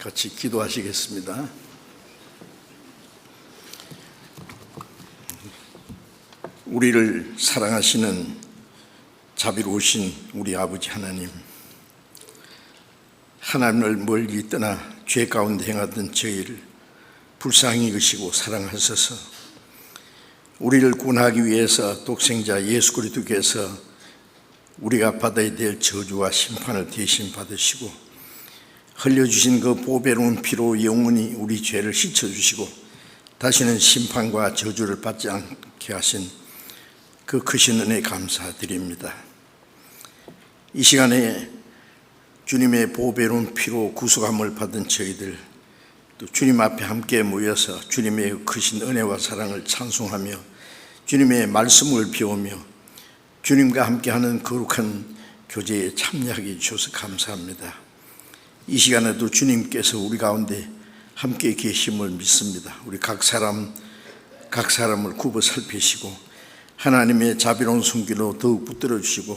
같이 기도하시겠습니다. 우리를 사랑하시는 자비로우신 우리 아버지 하나님, 하나님을 멀리 떠나 죄 가운데 행하던 저희를 불쌍히 여기시고 사랑하셔서 우리를 구원하기 위해서 독생자 예수 그리스도께서 우리가 받아야 될 저주와 심판을 대신 받으시고 흘려주신 그 보배로운 피로 영원히 우리 죄를 씻어주시고 다시는 심판과 저주를 받지 않게 하신 그 크신 은혜에 감사드립니다. 이 시간에 주님의 보배로운 피로 구속함을 받은 저희들, 또 주님 앞에 함께 모여서 주님의 크신 은혜와 사랑을 찬송하며 주님의 말씀을 배우며 주님과 함께하는 거룩한 교제에 참여하게 해주셔서 감사합니다. 이 시간에도 주님께서 우리 가운데 함께 계심을 믿습니다. 우리 각 사람을 굽어 살피시고 하나님의 자비로운 손길로 더욱 붙들어 주시고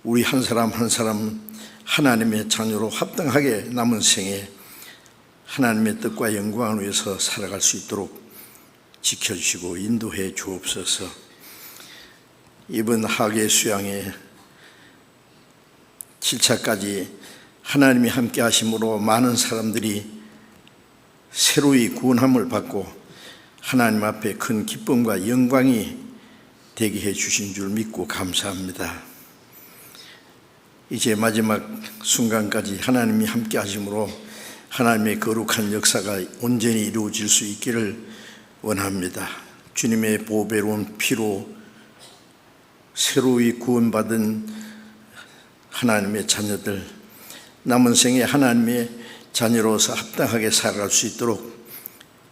우리 한 사람 한 사람 하나님의 자녀로 합당하게 남은 생에 하나님의 뜻과 영광을 위해서 살아갈 수 있도록 지켜주시고 인도해 주옵소서. 이번 학예 수양의 7차까지 하나님이 함께 하심으로 많은 사람들이 새로이 구원함을 받고 하나님 앞에 큰 기쁨과 영광이 되게 해 주신 줄 믿고 감사합니다. 이제 마지막 순간까지 하나님이 함께 하심으로 하나님의 거룩한 역사가 온전히 이루어질 수 있기를 원합니다. 주님의 보배로운 피로 새로이 구원받은 하나님의 자녀들, 남은 생에 하나님의 자녀로서 합당하게 살아갈 수 있도록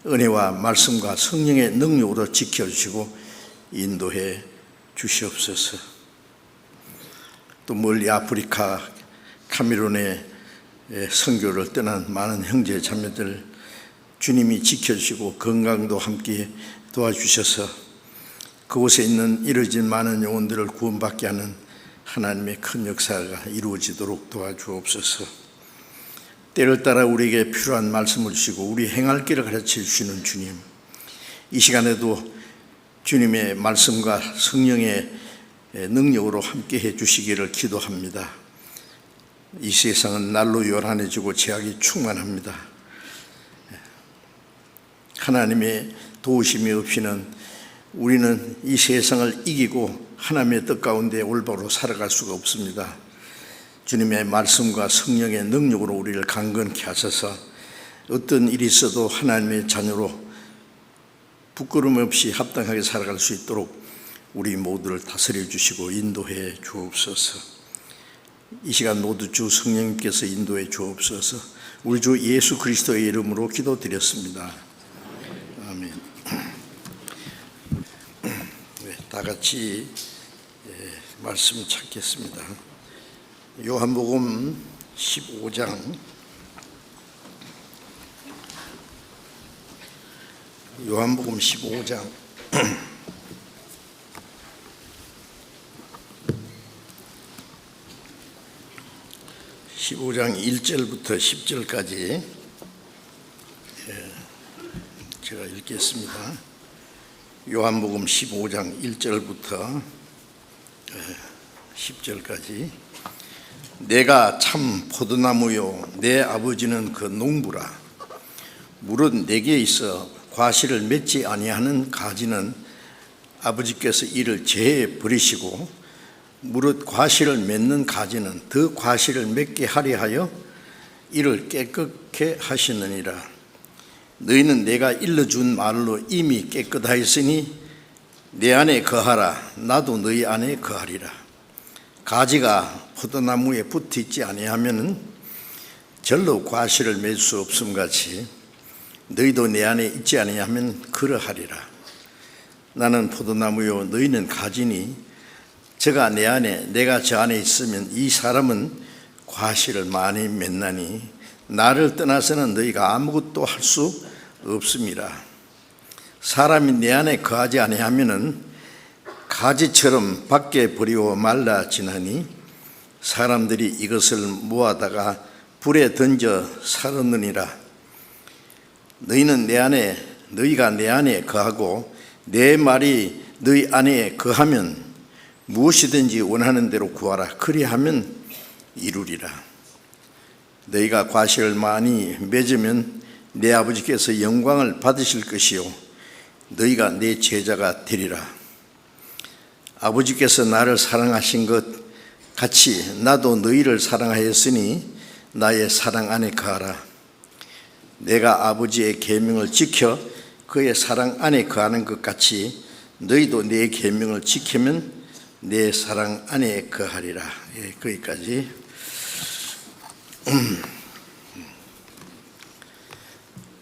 은혜와 말씀과 성령의 능력으로 지켜주시고 인도해 주시옵소서. 또 멀리 아프리카 카메룬의 선교를 떠난 많은 형제 자매들 주님이 지켜주시고 건강도 함께 도와주셔서 그곳에 있는 이뤄진 많은 영혼들을 구원받게 하는 하나님의 큰 역사가 이루어지도록 도와주옵소서. 때를 따라 우리에게 필요한 말씀을 주시고 우리 행할 길을 가르쳐 주시는 주님, 이 시간에도 주님의 말씀과 성령의 능력으로 함께 해 주시기를 기도합니다. 이 세상은 날로 요란해지고 죄악이 충만합니다. 하나님의 도우심이 없이는 우리는 이 세상을 이기고 하나님의 뜻 가운데 올바로 살아갈 수가 없습니다. 주님의 말씀과 성령의 능력으로 우리를 강건케 하셔서 어떤 일이 있어도 하나님의 자녀로 부끄럼 없이 합당하게 살아갈 수 있도록 우리 모두를 다스려 주시고 인도해 주옵소서. 이 시간 모두 주 성령님께서 인도해 주옵소서. 우리 주 예수 그리스도의 이름으로 기도드렸습니다. 아멘. 다 같이 말씀 찾겠습니다. 요한복음 15장 요한복음 15장 1절부터 10절까지 제가 읽겠습니다. 요한복음 15장 1절부터 10절까지. 내가 참 포도나무요 내 아버지는 그 농부라. 무릇 내게 있어 과실을 맺지 아니하는 가지는 아버지께서 이를 제해 버리시고 무릇 과실을 맺는 가지는 더 과실을 맺게 하려 하여 이를 깨끗게 하시느니라. 너희는 내가 일러준 말로 이미 깨끗하였으니 내 안에 거하라. 나도 너희 안에 거하리라. 가지가 포도나무에 붙어있지 아니하면 절로 과실을 맺을 수 없음 같이 너희도 내 안에 있지 아니하면 그러하리라. 나는 포도나무요 너희는 가지니 저가 내 안에 내가 저 안에 있으면 이 사람은 과실을 많이 맺나니 나를 떠나서는 너희가 아무것도 할 수 없습니다. 사람이 내 안에 거하지 아니하면은 가지처럼 밖에 버리고 말라지나니 사람들이 이것을 모아다가 불에 던져 살았느니라. 너희가 내 안에 거하고 내 말이 너희 안에 거하면 무엇이든지 원하는 대로 구하라. 그리하면 이루리라. 너희가 과실을 많이 맺으면 내 아버지께서 영광을 받으실 것이요 너희가 내 제자가 되리라. 아버지께서 나를 사랑하신 것 같이 나도 너희를 사랑하였으니 나의 사랑 안에 거하라. 내가 아버지의 계명을 지켜 그의 사랑 안에 거하는 것 같이 너희도 내 계명을 지키면 내 사랑 안에 거하리라. 거기까지.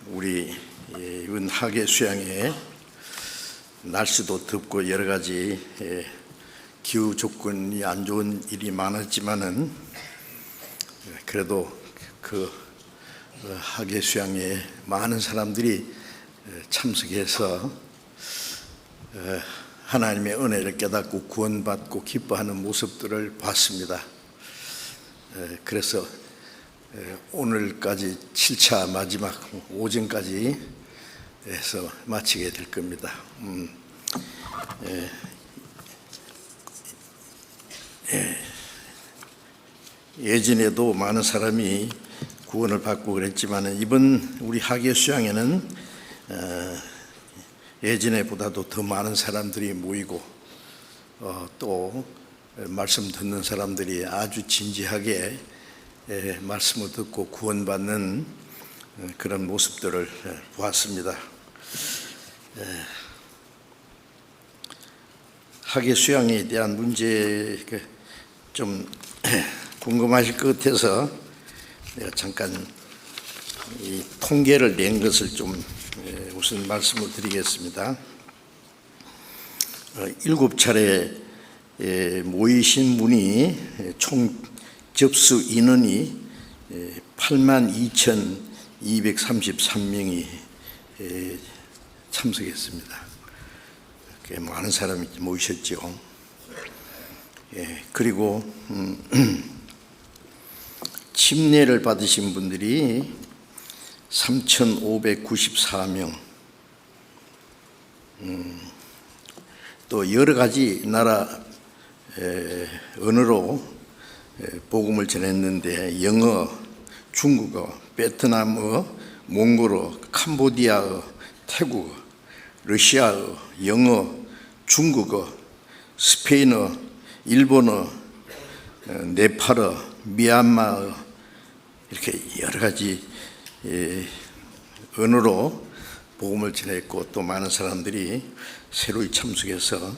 우리 이번 학예 수양회 날씨도 덥고 여러 가지 기후 조건이 안 좋은 일이 많았지만은 그래도 그 학예 수양회에 많은 사람들이 참석해서 하나님의 은혜를 깨닫고 구원받고 기뻐하는 모습들을 봤습니다. 그래서 오늘까지 7차 마지막 오전까지 해서 마치게 될 겁니다. 예전에도 많은 사람이 구원을 받고 그랬지만 이번 우리 학예 수양회는 예전에보다도 더 많은 사람들이 모이고 또 말씀 듣는 사람들이 아주 진지하게 말씀을 듣고 구원받는 그런 모습들을 보았습니다. 학예 수양에 대한 문제 좀 궁금하실 것 같아서 내가 잠깐 이 통계를 낸 것을 좀 우선 말씀을 드리겠습니다. 7차례 모이신 분이 총 접수 인원이 82,233명이 참석했습니다. 꽤 많은 사람이 모이셨죠. 그리고 침례를 받으신 분들이 3,594명, 또 여러 가지 나라 언어로 복음을 전했는데 영어, 중국어, 베트남어, 몽골어, 캄보디아어, 태국어, 러시아어, 영어, 중국어, 스페인어, 일본어, 네팔어, 미얀마어 이렇게 여러 가지 언어로 복음을 전했고 또 많은 사람들이 새로이 참석해서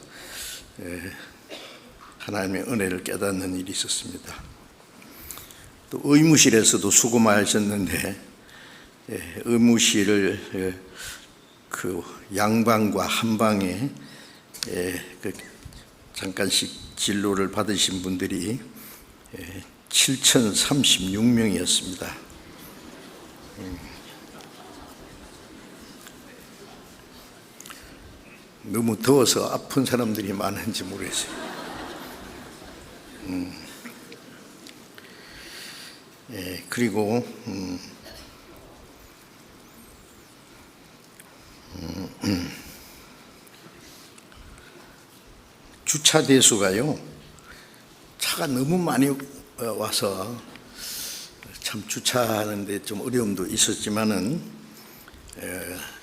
하나님의 은혜를 깨닫는 일이 있었습니다. 또 의무실에서도 수고 많으셨는데 의무실을 그 양방과 한방에 잠깐씩 진로를 받으신 분들이 7,036명이었습니다. 너무 더워서 아픈 사람들이 많은지 모르겠어요. 그리고 주차 대수가요, 차가 너무 많이 와서 참 주차하는데 좀 어려움도 있었지만은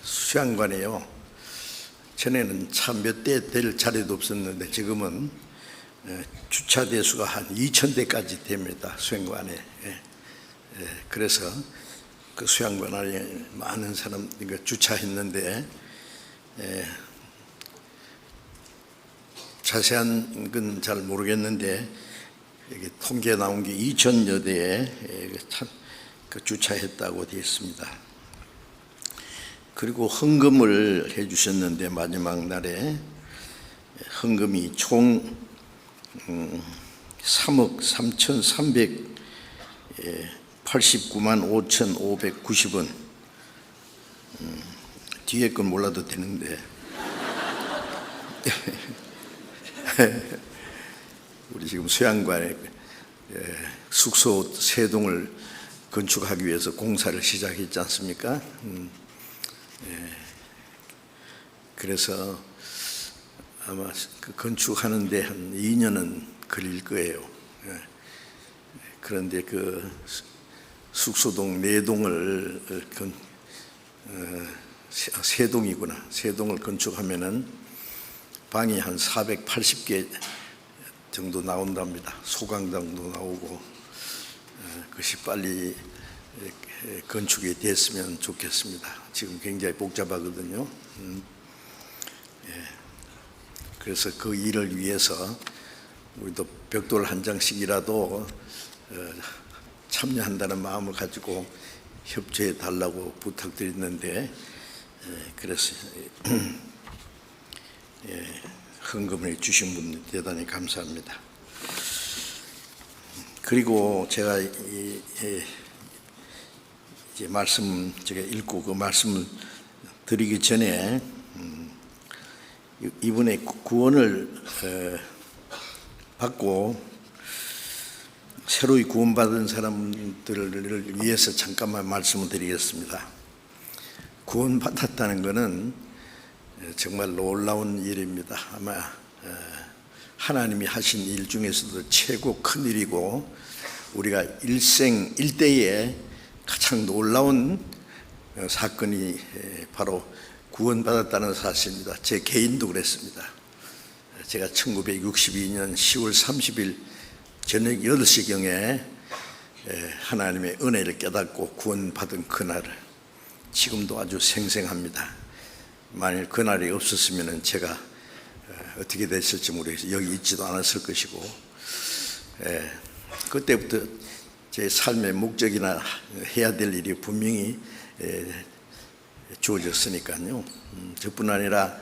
수양관에요, 전에는 차 몇 대 될 자리도 없었는데 지금은 주차 대수가 한 2,000대까지 됩니다. 수양관에. 그래서 그 수양관 안에 많은 사람 주차했는데 자세한 건 잘 모르겠는데 여기 통계 나온 게 2,000여 대에 주차했다고 되어 있습니다. 그리고 헌금을 해주셨는데 마지막 날에 헌금이 총 3억 3,389만 5,590원. 뒤에 건 몰라도 되는데 우리 지금 수양관에 숙소 3동을 건축하기 위해서 공사를 시작했지 않습니까? 그래서 아마 그 건축하는데 한 2년은 걸릴 거예요. 그런데 그 숙소동 4동을 세 동이구나. 3동을 건축하면은 방이 한 480개 정도 나온답니다. 소강당도 나오고 그것이 빨리 건축이 됐으면 좋겠습니다. 지금 굉장히 복잡하거든요. 그래서 그 일을 위해서 우리도 벽돌 한 장씩이라도 참여한다는 마음을 가지고 협조해 달라고 부탁드렸는데 그래서 헌금을 주신 분 대단히 감사합니다. 그리고 제가 이제 말씀 제가 읽고 그 말씀을 드리기 전에 이번에 구원을 받고 새로이 구원받은 사람들을 위해서 잠깐만 말씀을 드리겠습니다. 구원받았다는 것은 정말 놀라운 일입니다. 아마 하나님이 하신 일 중에서도 최고 큰 일이고 우리가 일생 일대에 가장 놀라운 사건이 바로 구원받았다는 사실입니다. 제 개인도 그랬습니다. 제가 1962년 10월 30일 저녁 8시경에 하나님의 은혜를 깨닫고 구원받은 그날을 지금도 아주 생생합니다. 만일 그날이 없었으면 제가 어떻게 됐을지 모르겠어요. 여기 있지도 않았을 것이고 그때부터 제 삶의 목적이나 해야 될 일이 분명히 주어졌으니까요. 저뿐 아니라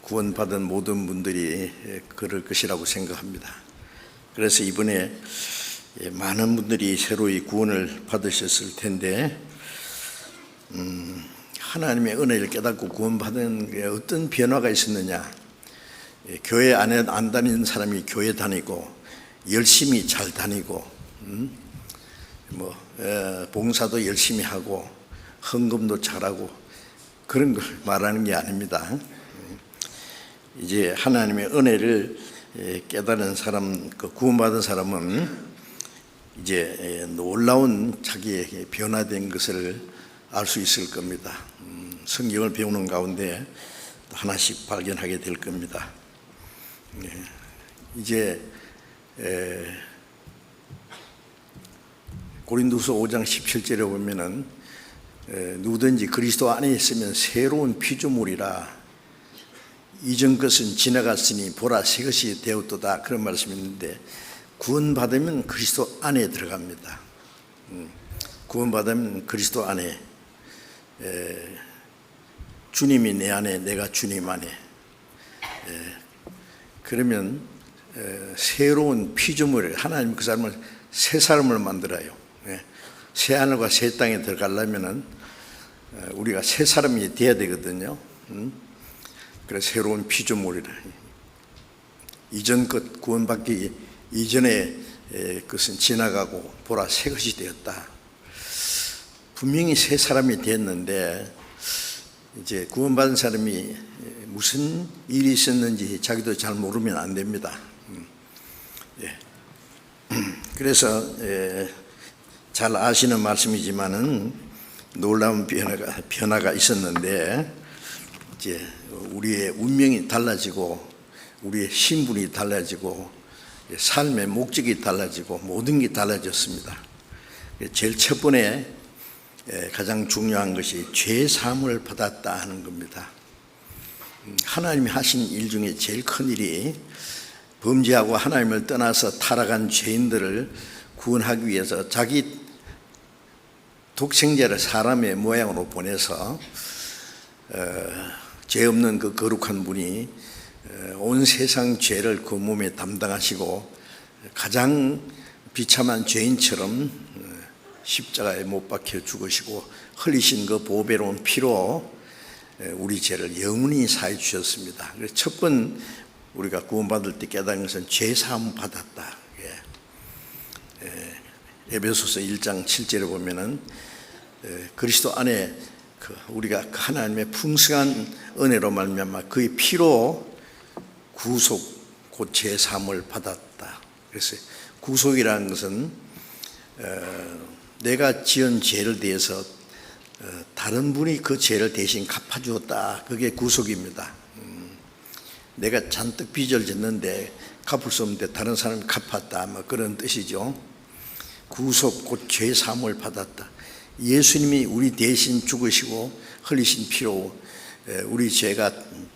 구원받은 모든 분들이 그럴 것이라고 생각합니다. 그래서 이번에 많은 분들이 새로이 구원을 받으셨을 텐데 하나님의 은혜를 깨닫고 구원받은 게 어떤 변화가 있었느냐. 교회 안에 안 다니는 사람이 교회 다니고 열심히 잘 다니고 봉사도 열심히 하고 헌금도 잘하고 그런 걸 말하는 게 아닙니다. 이제 하나님의 은혜를 깨달은 사람, 그 구원받은 사람은 이제 놀라운 자기에게 변화된 것을 알 수 있을 겁니다. 성경을 배우는 가운데 하나씩 발견하게 될 겁니다. 이제 고린도서 5장 17절에 보면은 누구든지 그리스도 안에 있으면 새로운 피조물이라 이전 것은 지나갔으니 보라 새 것이 되었도다 그런 말씀이 있는데 구원받으면 그리스도 안에 들어갑니다. 구원받으면 그리스도 안에 주님이 내 안에 내가 주님 안에 그러면 새로운 피조물을 하나님 그 사람을 새 사람을 만들어요. 새 하늘과 새 땅에 들어가려면은 우리가 새 사람이 돼야 되거든요. 그래서 새로운 피조물이라 이전 것 구원받기 이전에 그것은 지나가고 보라 새 것이 되었다. 분명히 새 사람이 됐는데 이제 구원받은 사람이 무슨 일이 있었는지 자기도 잘 모르면 안 됩니다. 그래서 잘 아시는 말씀이지만은 놀라운 변화가 있었는데 이제 우리의 운명이 달라지고 우리의 신분이 달라지고 삶의 목적이 달라지고 모든 게 달라졌습니다. 제일 첫 번에 가장 중요한 것이 죄 사함을 받았다 하는 겁니다. 하나님이 하신 일 중에 제일 큰 일이 범죄하고 하나님을 떠나서 타락한 죄인들을 구원하기 위해서 자기 독생자를 사람의 모양으로 보내서 죄 없는 그 거룩한 분이 온 세상 죄를 그 몸에 담당하시고 가장 비참한 죄인처럼 십자가에 못 박혀 죽으시고 흘리신 그 보배로운 피로 우리 죄를 영원히 사해 주셨습니다. 그래서 첫 번 우리가 구원받을 때 깨닫는 것은 죄 사함 받았다. 에베소서 1장 7절에 보면은 그리스도 안에 우리가 하나님의 풍성한 은혜로 말미암아 그의 피로 구속 곧 제사함을 받았다. 그래서 구속이라는 것은 내가 지은 죄를 대해서 다른 분이 그 죄를 대신 갚아주었다. 그게 구속입니다. 내가 잔뜩 빚을 졌는데 갚을 수 없는데 다른 사람이 갚았다. 뭐 그런 뜻이죠. 구속 곧 죄사함을 받았다. 예수님이 우리 대신 죽으시고 흘리신 피로 우리 죄가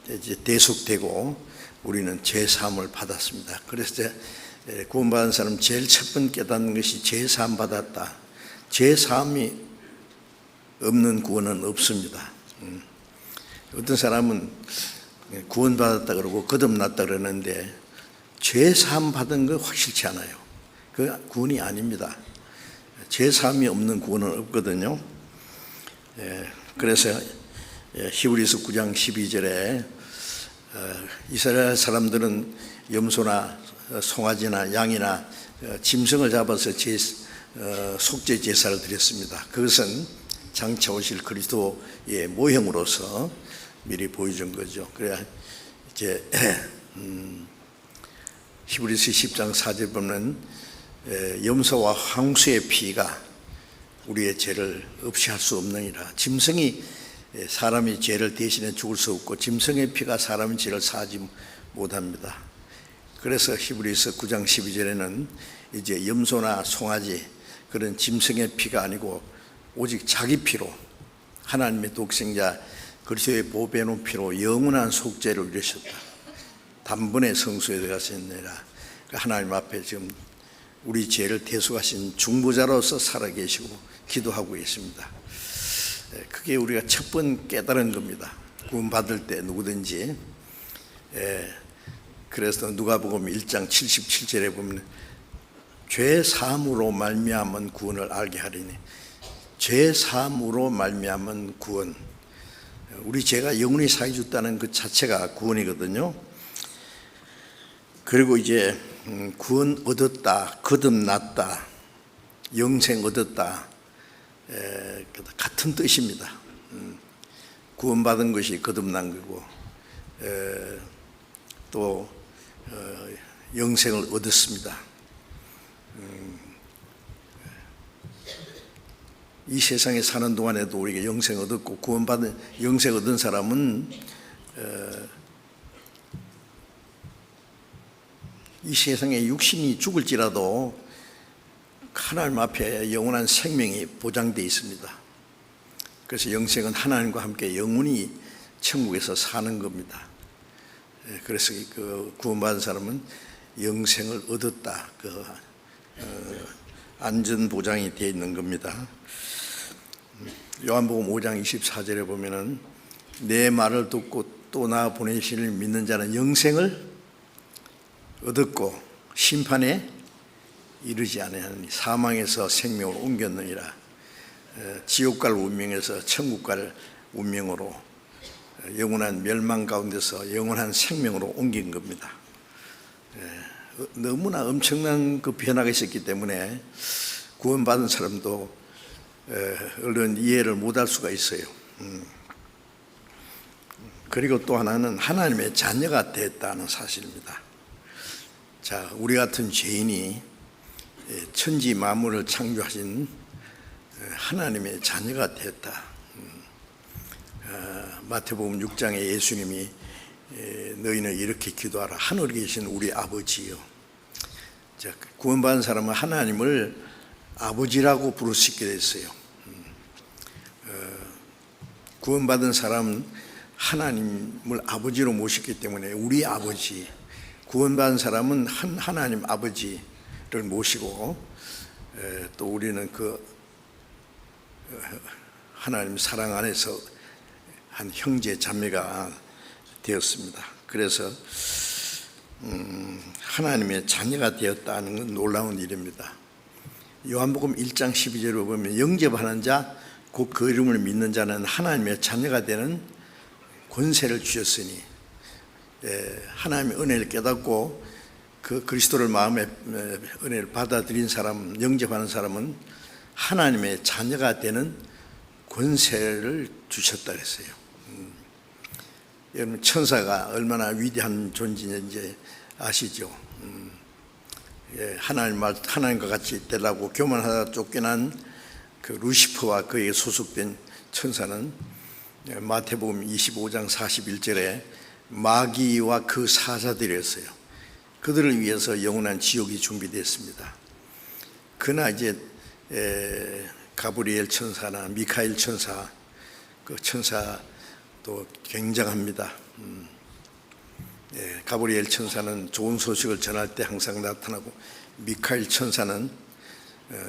이제 대속되고 우리는 죄사함을 받았습니다. 그래서 구원받은 사람 제일 첫 번째 깨닫는 것이 죄사함 받았다. 죄사함이 없는 구원은 없습니다. 어떤 사람은 구원받았다 그러고 거듭났다 그러는데 죄사함 받은 거 확실치 않아요. 그 구원이 아닙니다. 죄사함이 없는 구원은 없거든요. 그래서 히브리서 9장 12절에 이스라엘 사람들은 염소나 송아지나 양이나 짐승을 잡아서 속죄 제사를 드렸습니다. 그것은 장차 오실 그리스도의 모형으로서 미리 보여준 거죠. 그래야 이제 히브리서 10장 4절 보면 염소와 황소의 피가 우리의 죄를 없이 할 수 없느니라. 짐승이 사람이 죄를 대신해 죽을 수 없고 짐승의 피가 사람의 죄를 사하지 못합니다. 그래서 히브리서 9장 12절에는 이제 염소나 송아지 그런 짐승의 피가 아니고 오직 자기 피로 하나님의 독생자 그리스도의 보배놓은 피로 영원한 속죄를 이루셨다. 단번에 성소에 들어가셨느니라. 하나님 앞에 지금 우리 죄를 대속하신 중보자로서 살아계시고 기도하고 있습니다. 그게 우리가 첫 번 깨달은 겁니다. 구원받을 때 누구든지. 그래서 누가복음 1장 77절에 보면 죄 사함으로 말미암은 구원을 알게 하리니, 죄 사함으로 말미암은 구원, 우리 죄가 영원히 사해 줬다는 그 자체가 구원이거든요. 그리고 이제 구원 얻었다, 거듭났다, 영생 얻었다, 같은 뜻입니다. 구원받은 것이 거듭난 거고 또 영생을 얻었습니다. 이 세상에 사는 동안에도 우리가 영생 얻었고, 구원받은 영생 얻은 사람은 이 세상에 육신이 죽을지라도 하나님 앞에 영원한 생명이 보장되어 있습니다. 그래서 영생은 하나님과 함께 영원히 천국에서 사는 겁니다. 그래서 그 구원받은 사람은 영생을 얻었다, 그 안전 보장이 되어 있는 겁니다. 요한복음 5장 24절에 보면은 내 말을 듣고 또 나 보내시를 믿는 자는 영생을 얻었고 심판에 이르지 아니하니 사망에서 생명으로 옮겼느니라. 지옥 갈 운명에서 천국 갈 운명으로, 영원한 멸망 가운데서 영원한 생명으로 옮긴 겁니다. 너무나 엄청난 그 변화가 있었기 때문에 구원받은 사람도 얼른 이해를 못할 수가 있어요. 그리고 또 하나는 하나님의 자녀가 됐다는 사실입니다. 자, 우리 같은 죄인이 천지 만물을 창조하신 하나님의 자녀가 되었다. 마태복음 6장에 예수님이 너희는 이렇게 기도하라. 하늘에 계신 우리 아버지요. 자, 구원받은 사람은 하나님을 아버지라고 부를 수 있게 됐어요. 구원받은 사람은 하나님을 아버지로 모셨기 때문에 우리 아버지, 구원받은 사람은 하나님 아버지를 모시고 또 우리는 그 하나님 사랑 안에서 한 형제 자매가 되었습니다. 그래서 하나님의 자녀가 되었다는 건 놀라운 일입니다. 요한복음 1장 12절을 보면 영접하는 자 곧 그 이름을 믿는 자는 하나님의 자녀가 되는 권세를 주셨으니, 하나님의 은혜를 깨닫고 그 그리스도를 마음의 은혜를 받아들인 사람, 영접하는 사람은 하나님의 자녀가 되는 권세를 주셨다 그랬어요. 여러분, 천사가 얼마나 위대한 존재인지 아시죠? 하나님과 같이 되려고 교만하다 쫓겨난 그 루시퍼와 그에게 소속된 천사는 마태복음 25장 41절에 마귀와 그 사자들이었어요. 그들을 위해서 영원한 지옥이 준비됐습니다. 그러나 이제 가브리엘 천사나 미카엘 천사, 그 천사도 굉장합니다. 가브리엘 천사는 좋은 소식을 전할 때 항상 나타나고, 미카엘 천사는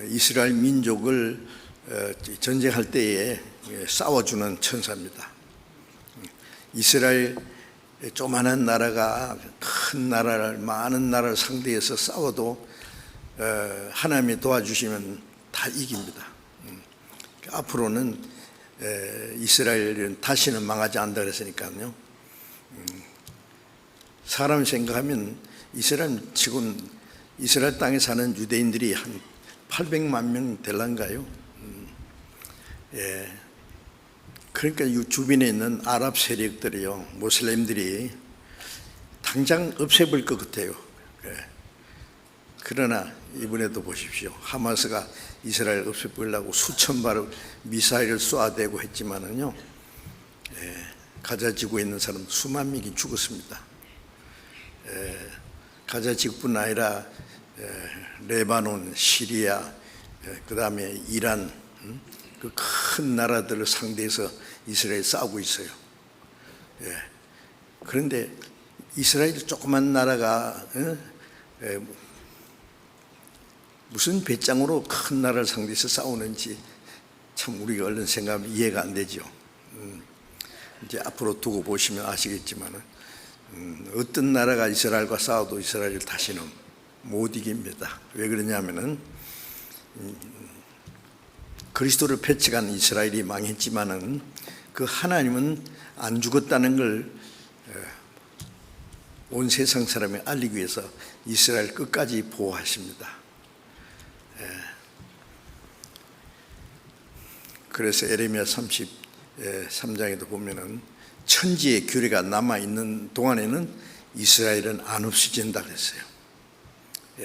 이스라엘 민족을 전쟁할 때에 싸워주는 천사입니다. 이스라엘 조그마한 나라가 큰 나라를, 많은 나라를 상대해서 싸워도 하나님이 도와주시면 다 이깁니다. 앞으로는 이스라엘은 다시는 망하지 않는다 그랬으니까요. 사람 생각하면 지금 이스라엘 땅에 사는 유대인들이 한 800만 명 될란가요? 그러니까 이 주변에 있는 아랍 세력들이요, 모슬렘들이 당장 없애버릴 것 같아요. 그러나 이번에도 보십시오. 하마스가 이스라엘 없애버리려고 수천 발의 미사일을 쏘아대고 했지만은요, 가자 지구에 있는 사람 수만 명이 죽었습니다. 가자 지구뿐 아니라 레바논, 시리아, 그 다음에 이란, 그 큰 나라들을 상대해서 이스라엘이 싸우고 있어요. 그런데 이스라엘이 조그만 나라가 무슨 배짱으로 큰 나라를 상대해서 싸우는지 참 우리가 얼른 생각하면 이해가 안 되죠. 이제 앞으로 두고 보시면 아시겠지만 어떤 나라가 이스라엘과 싸워도 이스라엘을 다시는 못 이깁니다. 왜 그러냐면은 그리스도를 배척한 이스라엘이 망했지만은 그 하나님은 안 죽었다는 걸 온 세상 사람에 알리기 위해서 이스라엘 끝까지 보호하십니다. 그래서 에레미야 33장에도 보면은 천지의 규례가 남아있는 동안에는 이스라엘은 안 없어진다 그랬어요.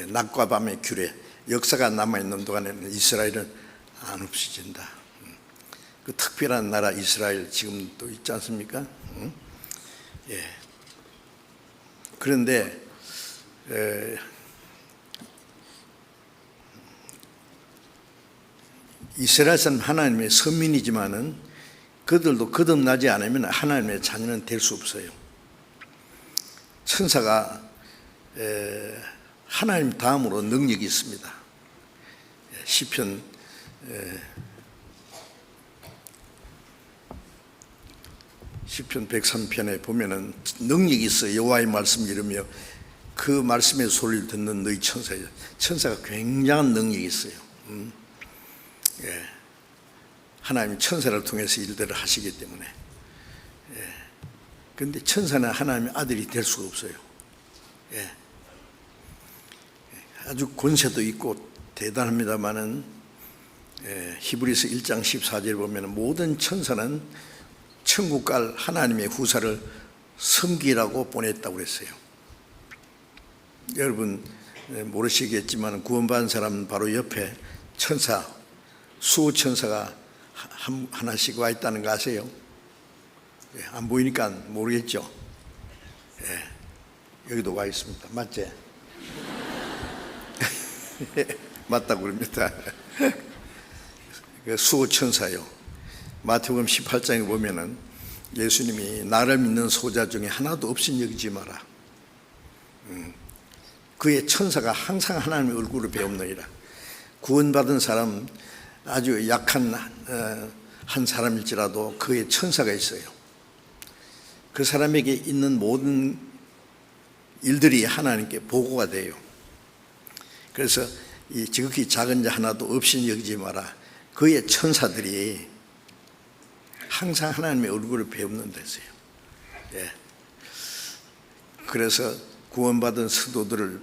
낮과 밤의 규례, 역사가 남아있는 동안에는 이스라엘은 안 없어진다. 그 특별한 나라 이스라엘 지금도 있지 않습니까? 그런데 이스라엘은 하나님의 선민이지만은 그들도 거듭나지 않으면 하나님의 자녀는 될 수 없어요. 천사가 하나님 다음으로 능력이 있습니다. 시편 103편에 보면은 능력이 있어 여호와의 말씀을 이루며 그 말씀의 소리를 듣는 너희 천사예요. 천사가 굉장한 능력이 있어요. 하나님 천사를 통해서 일들을 하시기 때문에. 그런데 천사는 하나님의 아들이 될 수가 없어요. 아주 권세도 있고 대단합니다마는 히브리서 1장 14절에 보면 모든 천사는 천국 갈 하나님의 후사를 섬기라고 보냈다고 그랬어요. 여러분 모르시겠지만 구원받은 사람은 바로 옆에 천사, 수호천사가 하나씩 와 있다는 거 아세요? 안 보이니까 모르겠죠? 여기도 와 있습니다. 맞지? 맞다고 그럽니다. 수호천사요. 마태복음 18장에 보면은 예수님이 나를 믿는 소자 중에 하나도 없인 여기지 마라. 그의 천사가 항상 하나님의 얼굴을 배웁느니라. 구원받은 사람, 아주 약한 한 사람일지라도 그의 천사가 있어요. 그 사람에게 있는 모든 일들이 하나님께 보고가 돼요. 그래서 이 지극히 작은 자 하나도 없인 여기지 마라. 그의 천사들이 항상 하나님의 얼굴을 배우는 데서요. 그래서 구원받은 성도들을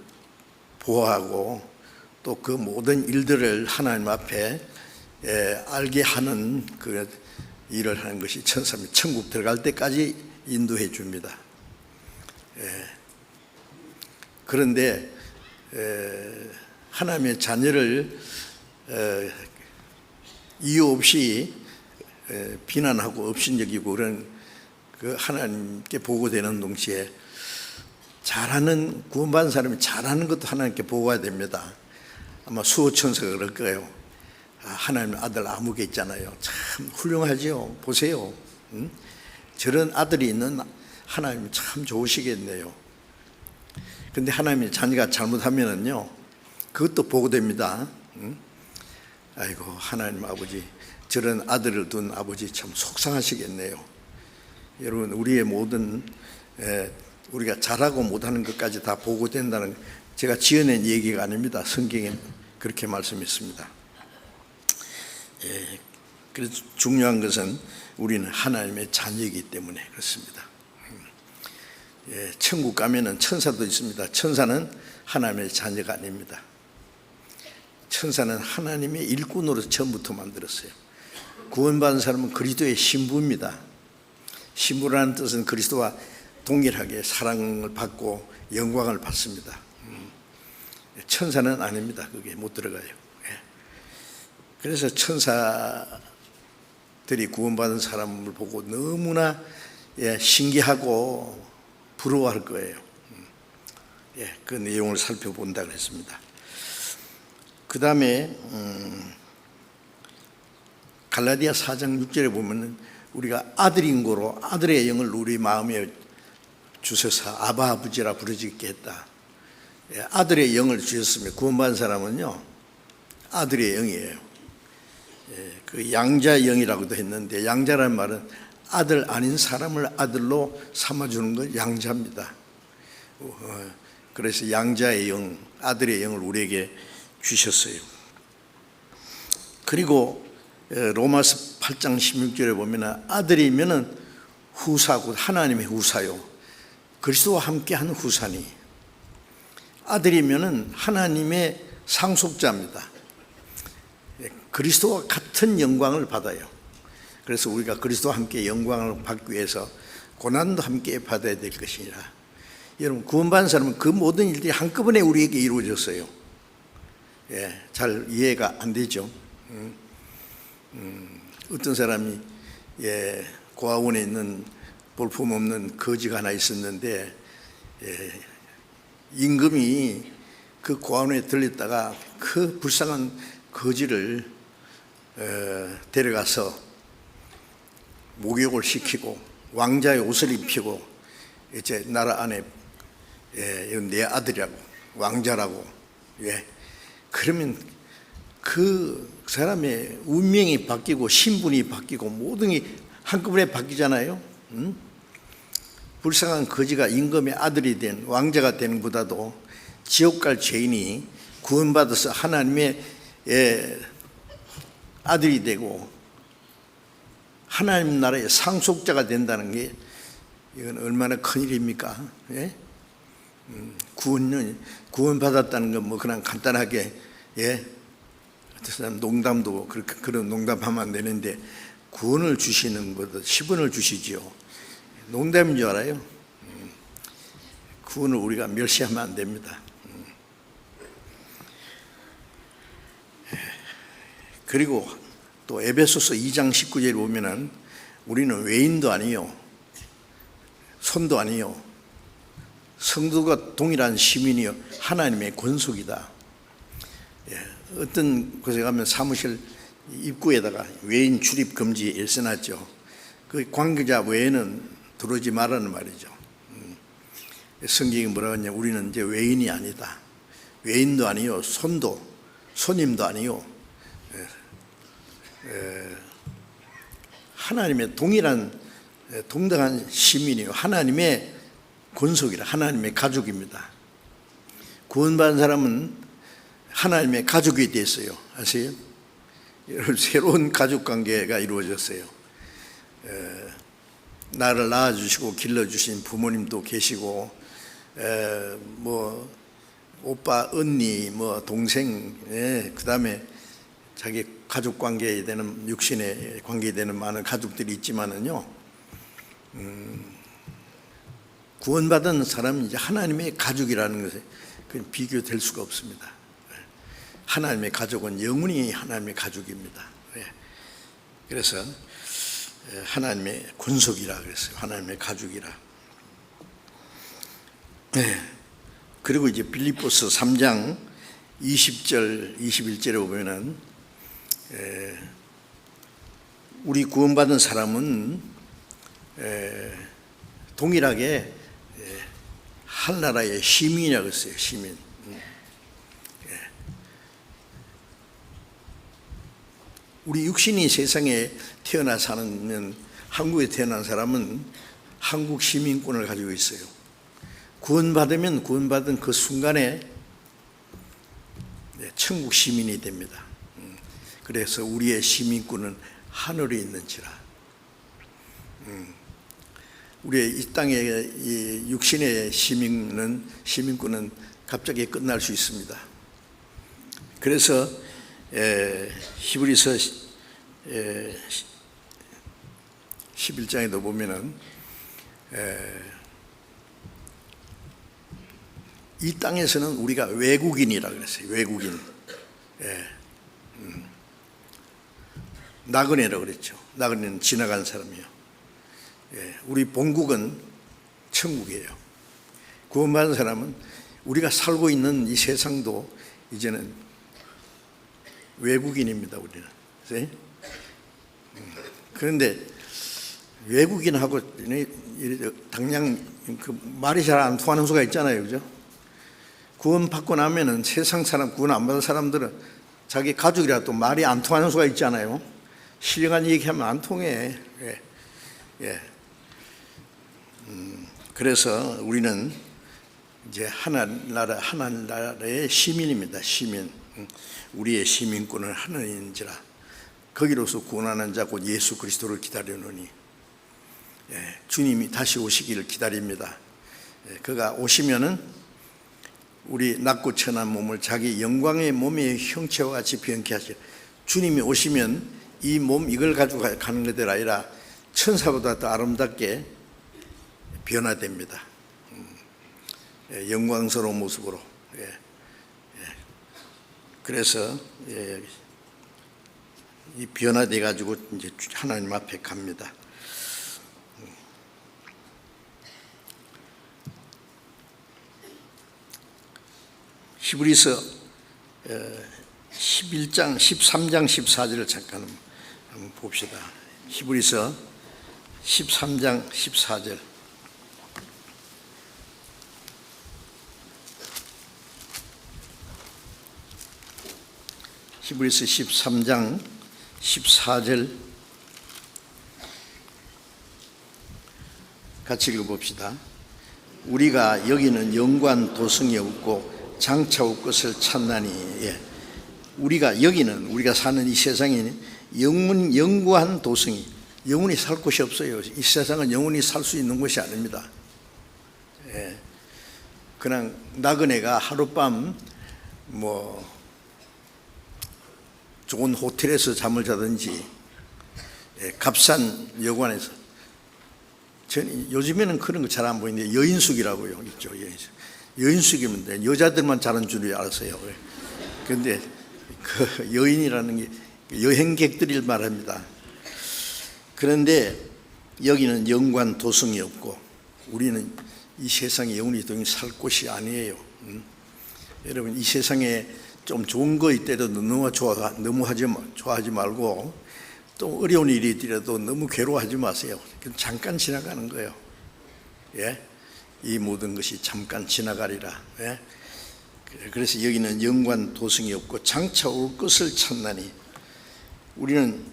보호하고 또 그 모든 일들을 하나님 앞에 알게 하는 그 일을 하는 것이 천사입니다. 천국 들어갈 때까지 인도해 줍니다. 그런데 하나님의 자녀를 이유 없이 비난하고 업신여기고 그런 그 하나님께 보고되는 동시에 잘하는 구원받은 사람이 잘하는 것도 하나님께 보고가 됩니다. 아마 수호천사가 그럴 거예요. 하나님 아들 아무개 있잖아요. 참 훌륭하지요. 보세요. 저런 아들이 있는 하나님 참 좋으시겠네요. 근데 하나님의 자녀가 잘못하면은요, 그것도 보고됩니다. 아이고, 하나님 아버지, 저런 아들을 둔 아버지 참 속상하시겠네요. 여러분, 우리의 모든 우리가 잘하고 못하는 것까지 다 보고된다는, 제가 지어낸 얘기가 아닙니다. 성경에 그렇게 말씀했습니다. 그래서 중요한 것은 우리는 하나님의 자녀이기 때문에 그렇습니다. 천국 가면은 천사도 있습니다. 천사는 하나님의 자녀가 아닙니다. 천사는 하나님의 일꾼으로 처음부터 만들었어요. 구원받은 사람은 그리스도의 신부입니다. 신부라는 뜻은 그리스도와 동일하게 사랑을 받고 영광을 받습니다. 천사는 아닙니다. 그게 못 들어가요. 그래서 천사들이 구원받은 사람을 보고 너무나 신기하고 부러워할 거예요. 그 내용을 살펴본다고 했습니다. 그 다음에 갈라디아 4장 6절에 보면 우리가 아들인 고로 아들의 영을 우리 마음에 주셔서 아바 아버지라 부르짖게 했다. 아들의 영을 주셨으면 구원받은 사람은요, 아들의 영이에요. 그 양자의 영이라고도 했는데, 양자라는 말은 아들 아닌 사람을 아들로 삼아주는 걸 양자입니다. 그래서 양자의 영, 아들의 영을 우리에게 주셨어요. 그리고 로마서 8장 16절에 보면 아들이면은 후사고, 하나님의 후사요, 그리스도와 함께한 후사니, 아들이면은 하나님의 상속자입니다. 그리스도와 같은 영광을 받아요. 그래서 우리가 그리스도와 함께 영광을 받기 위해서 고난도 함께 받아야 될 것이니라. 여러분, 구원받은 사람은 그 모든 일들이 한꺼번에 우리에게 이루어졌어요. 잘 이해가 안 되죠. 어떤 사람이 고아원에 있는 볼품없는 거지가 하나 있었는데, 임금이 그 고아원에 들렸다가 그 불쌍한 거지를 데려가서 목욕을 시키고 왕자의 옷을 입히고, 이제 나라 안에 내 아들이라고, 왕자라고, 그러면 그 사람의 운명이 바뀌고 신분이 바뀌고 모든 게 한꺼번에 바뀌잖아요. 불쌍한 거지가 임금의 아들이 된, 왕자가 되는 것보다도 지옥 갈 죄인이 구원받아서 하나님의 아들이 되고 하나님 나라의 상속자가 된다는 게, 이건 얼마나 큰일입니까? 구원받았다는 건 뭐 그냥 간단하게, 어떤 사람 농담도 그렇게, 그런 농담하면 안 되는데, 구원을 주시는 것보다 10원을 주시지요. 농담인 줄 알아요? 구원을 우리가 멸시하면 안 됩니다. 그리고 또 에베소서 2장 19절에 보면은 우리는 외인도 아니요, 손도 아니요, 성도가 동일한 시민이요, 하나님의 권속이다. 어떤 곳에 가면 사무실 입구에다가 외인 출입 금지 써놨죠. 그 관계자 외에는 들어오지 말라는 말이죠. 성경이 뭐라고 하냐, 우리는 이제 외인이 아니다. 외인도 아니요, 손님도 아니요, 하나님의 동등한 시민이요, 하나님의 권속이라, 하나님의 가족입니다. 구원받은 사람은 하나님의 가족이 됐어요. 아세요? 여러분, 새로운 가족 관계가 이루어졌어요. 나를 낳아주시고 길러주신 부모님도 계시고, 오빠, 언니, 뭐 동생, 그다음에 자기 가족 관계에 되는 육신에 관계에 되는 많은 가족들이 있지만은요, 구원받은 사람은 이제 하나님의 가족이라는 것에 비교될 수가 없습니다. 하나님의 가족은 영원히 하나님의 가족입니다. 그래서 하나님의 권속이라 그랬어요. 하나님의 가족이라. 그리고 이제 빌립보서 3장 20절, 21절에 보면은 우리 구원받은 사람은 동일하게 한나라의 시민이라고 했어요. 시민. 우리 육신이 세상에 태어나 사는, 한국에 태어난 사람은 한국 시민권을 가지고 있어요. 구원받으면 구원받은 그 순간에 천국 시민이 됩니다. 그래서 우리의 시민권은 하늘에 있는지라. 우리의 이 땅의 이 육신의 시민권은 갑자기 끝날 수 있습니다. 그래서 히브리서 11장에도 보면은 이 땅에서는 우리가 외국인이라 그랬어요. 외국인. 나그네라고 그랬죠. 나그네는 지나간 사람이요. 우리 본국은 천국이에요. 구원받은 사람은 우리가 살고 있는 이 세상도 이제는 외국인입니다. 우리는. 그런데 외국인하고 당장 그 말이 잘 안 통하는 수가 있잖아요. 그죠? 구원받고 나면은 세상 사람, 구원 안 받은 사람들은 자기 가족이라도 말이 안 통하는 수가 있잖아요. 신령한 얘기하면 안 통해. 그래서 우리는 이제 하나나라의 시민입니다. 시민. 우리의 시민권은 하늘인지라. 거기로서 구원하는 자 곧 예수 그리스도를 기다리노니. 주님이 다시 오시기를 기다립니다. 그가 오시면은 우리 낮고 천한 몸을 자기 영광의 몸의 형체와 같이 변케 하시라. 주님이 오시면 이 몸 이걸 가지고 가는 것들 아니라 천사보다 더 아름답게 변화됩니다. 영광스러운 모습으로. 그래서 이 변화돼 가지고 이제 하나님 앞에 갑니다. 히브리서 11장, 13장, 14절을 잠깐 한번 봅시다. 히브리서 13장, 14절. 히브리서 13장 14절 같이 읽어봅시다. 우리가 여기는 영관 도성이 없고 장차 올 것을 찾나니. 우리가 여기는 우리가 사는 이 세상에 영구한 도성이, 영원히 살 곳이 없어요. 이 세상은 영원히 살 수 있는 곳이 아닙니다. 그냥 나그네가 하룻밤 뭐 좋은 호텔에서 잠을 자든지 값싼 여관에서, 요즘에는 그런 거 잘 안 보이는데 여인숙이라고요. 있죠. 여인숙이면 여자들만 자는 줄 알았어요. 그런데 그 여인이라는 게 여행객들을 말합니다. 그런데 여기는 영관 도성이 없고 우리는 이 세상에 영원히 살 곳이 아니에요. 여러분, 이 세상에 좀 좋은 거 있더라도 너무 좋아하지 말고, 또 어려운 일이 있더라도 너무 괴로워하지 마세요. 잠깐 지나가는 거예요. 이 모든 것이 잠깐 지나가리라. 그래서 여기는 영관 도성이 없고 장차 올 것을 찾나니. 우리는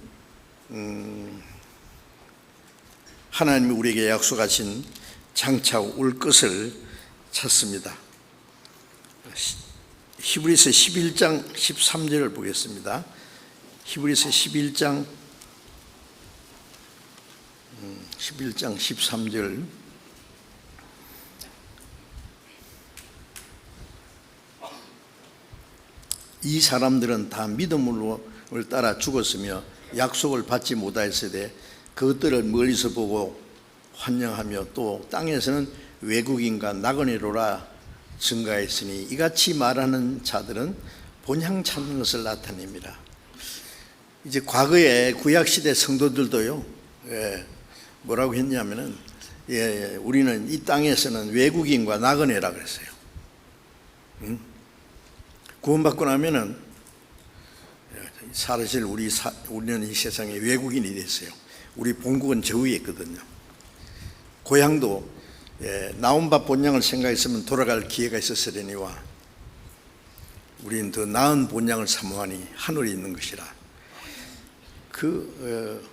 하나님이 우리에게 약속하신 장차 올 것을 찾습니다. 히브리서 11장 13절을 보겠습니다. 히브리서 11장 13절. 이 사람들은 다 믿음을 따라 죽었으며 약속을 받지 못하였으되 그것들을 멀리서 보고 환영하며 또 땅에서는 외국인과 나그네로라 증가했으니 이같이 말하는 자들은 본향 찾는 것을 나타냅니다. 이제 과거에 구약시대 성도들도요, 뭐라고 했냐면은, 우리는 이 땅에서는 외국인과 나그네라 그랬어요. 구원받고 나면은 사실 우리는 이 세상에 외국인이 됐어요. 우리 본국은 저 위에 있거든요. 고향도 나온 바 본향을 생각했으면 돌아갈 기회가 있었으려니와 우리는 더 나은 본향을 사모하니 하늘에 있는 것이라. 그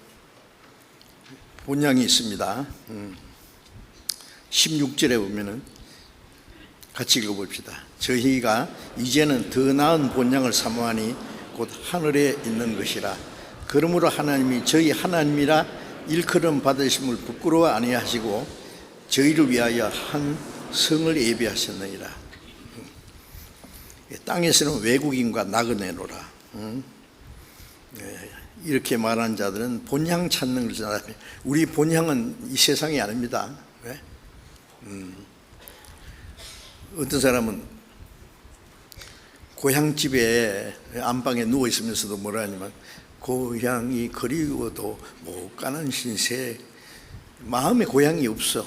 본향이 있습니다. 16절에 보면은 같이 읽어봅시다. 저희가 이제는 더 나은 본향을 사모하니 곧 하늘에 있는 것이라. 그러므로 하나님이 저희 하나님이라 일컬음 받으심을 부끄러워 아니하시고 저희를 위하여 한 성을 예비하셨느니라. 땅에서는 외국인과 나그네로라. 이렇게 말하는 자들은 본향 찾는 것이다. 우리 본향은 이 세상이 아닙니다. 왜? 어떤 사람은 고향집에 안방에 누워 있으면서도 뭐라 하냐면 고향이 그리워도 못 가는 신세. 마음에 고향이 없어.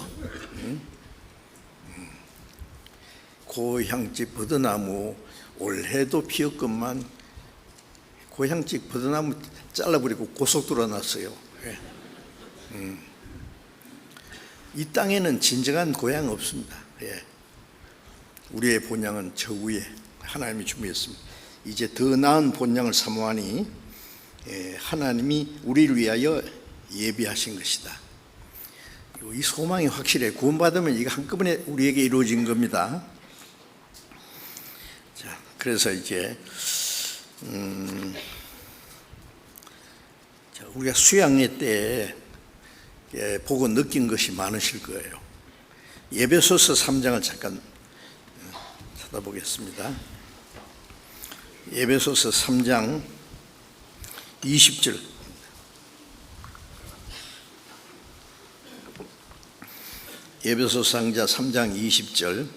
고향집 버드나무 올해도 피었건만 고향집 버드나무 잘라버리고 고속도로 놨어요. 이 땅에는 진정한 고향 없습니다. 우리의 본향은 저 위에 하나님이 준비했습니다. 이제 더 나은 본향을 사모하니 하나님이 우리를 위하여 예비하신 것이다. 이 소망이 확실해. 구원받으면 이거 한꺼번에 우리에게 이루어진 겁니다. 자, 그래서 이제 우리가 수양회 때 보고 느낀 것이 많으실 거예요. 에베소서 3장을 잠깐 찾아보겠습니다. 에베소서 3장 20절. 에베소서 3장 20절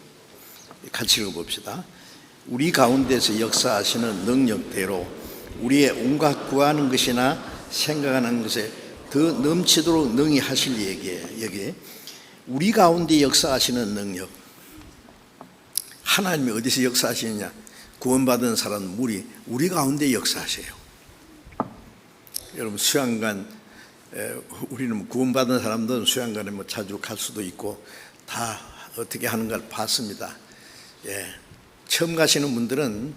같이 읽어봅시다. 우리 가운데서 역사하시는 능력대로 우리의 온갖 구하는 것이나 생각하는 것에 더 넘치도록 능히 하실 얘기에 우리 가운데 역사하시는 능력. 하나님이 어디서 역사하시느냐? 구원받은 사람은 우리 가운데 역사하세요. 여러분 수양관, 우리는 구원받은 사람들은 수양관에 뭐 자주 갈 수도 있고 다 어떻게 하는가를 봤습니다. 처음 가시는 분들은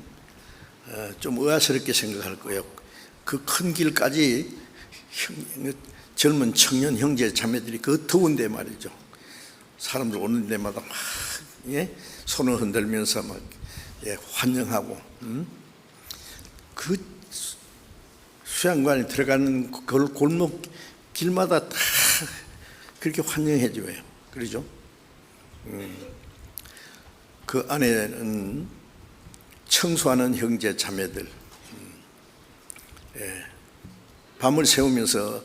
좀 의아스럽게 생각할 거예요. 그 큰 길까지 젊은 청년 형제 자매들이 그 더운데 말이죠. 사람들 오는 데마다 막 손을 흔들면서 막 환영하고 그 수양관에 들어가는 골목 길마다 다 그렇게 환영해 줘요. 그러죠? 그 안에는 청소하는 형제 자매들, 밤을 새우면서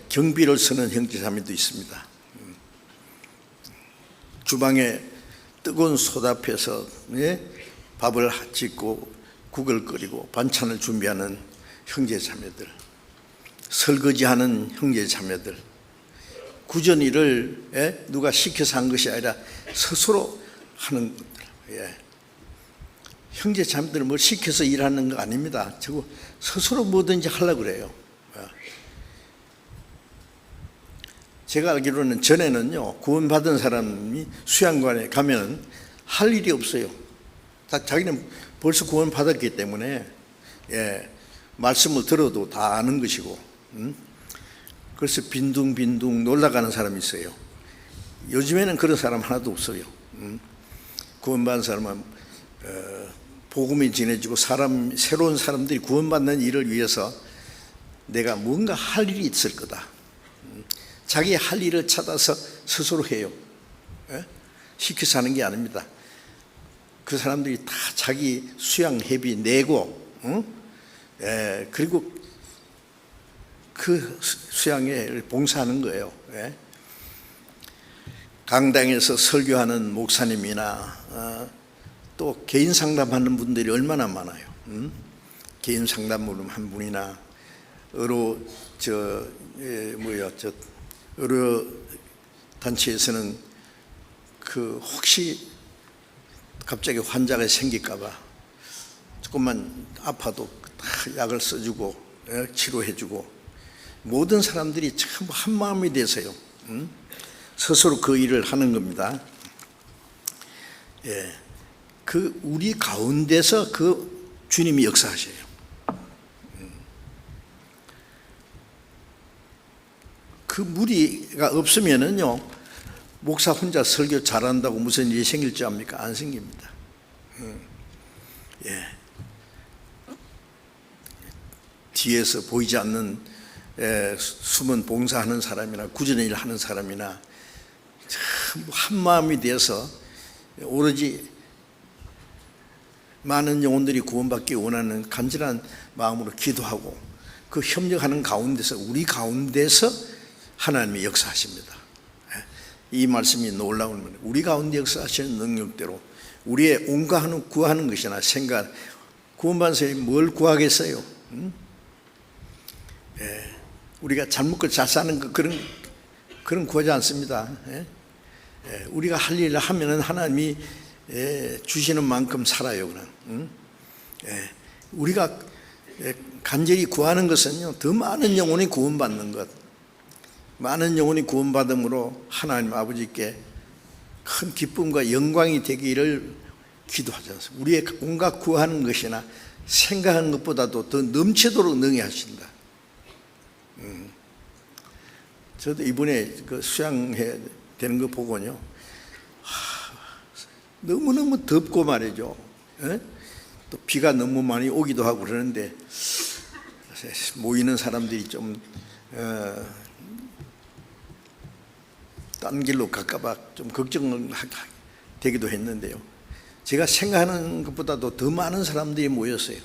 경비를 서는 형제 자매도 있습니다. 주방에 뜨거운 솥 앞에서 밥을 짓고 국을 끓이고 반찬을 준비하는 형제 자매들, 설거지하는 형제 자매들, 구전 일을 누가 시켜서 한 것이 아니라 스스로 하는 분들. 형제 자매들은 뭘 시켜서 일하는 거 아닙니다. 저거 스스로 뭐든지 하려고 그래요. 제가 알기로는 전에는요, 구원받은 사람이 수양관에 가면 할 일이 없어요. 자기는 벌써 구원받았기 때문에 말씀을 들어도 다 아는 것이고, 그래서 빈둥빈둥 놀러가는 사람이 있어요. 요즘에는 그런 사람 하나도 없어요. 구원받은 사람은 복음이 전해지고 새로운 사람들이 구원받는 일을 위해서 내가 뭔가 할 일이 있을 거다. 자기 할 일을 찾아서 스스로 해요. 시켜서 하는 게 아닙니다. 그 사람들이 다 자기 수양회비 내고, 그리고 그 수양회를 봉사하는 거예요. 강당에서 설교하는 목사님이나 또 개인 상담하는 분들이 얼마나 많아요. 개인 상담을 한 분이나 의료 단체에서는 그 혹시 갑자기 환자가 생길까봐 조금만 아파도 약을 써주고 치료해주고, 모든 사람들이 참 한마음이 돼서요, 스스로 그 일을 하는 겁니다. 그 우리 가운데서 그 주님이 역사하셔요. 그 무리가 없으면은요, 목사 혼자 설교 잘한다고 무슨 일이 생길 줄 압니까? 안 생깁니다. 뒤에서 보이지 않는 숨은 봉사하는 사람이나 구전의 일 하는 사람이나 참 한마음이 되어서 오로지 많은 영혼들이 구원받기 원하는 간절한 마음으로 기도하고 그 협력하는 가운데서, 우리 가운데서 하나님이 역사하십니다. 이 말씀이 놀라운 겁니다. 우리 가운데 역사하시는 능력대로 우리의 온갖 구하는 것이나 생각, 구원받은 사람이 뭘 구하겠어요? 우리가 잘 먹고 잘 사는 거 그런 구하지 않습니다. 우리가 할 일을 하면은 하나님이 주시는 만큼 살아요. 그냥 우리가 간절히 구하는 것은요, 더 많은 영혼이 구원받는 것, 많은 영혼이 구원받음으로 하나님 아버지께 큰 기쁨과 영광이 되기를 기도하지 않습니까? 우리의 온갖 구하는 것이나 생각하는 것보다도 더 넘치도록 능히 하신다. 저도 이번에 그 수양회 되는 거 보고요, 너무너무 덥고 말이죠. 또 비가 너무 많이 오기도 하고 그러는데 모이는 사람들이 좀 딴 길로 갈까봐 좀 걱정되기도 했는데요, 제가 생각하는 것보다도 더 많은 사람들이 모였어요.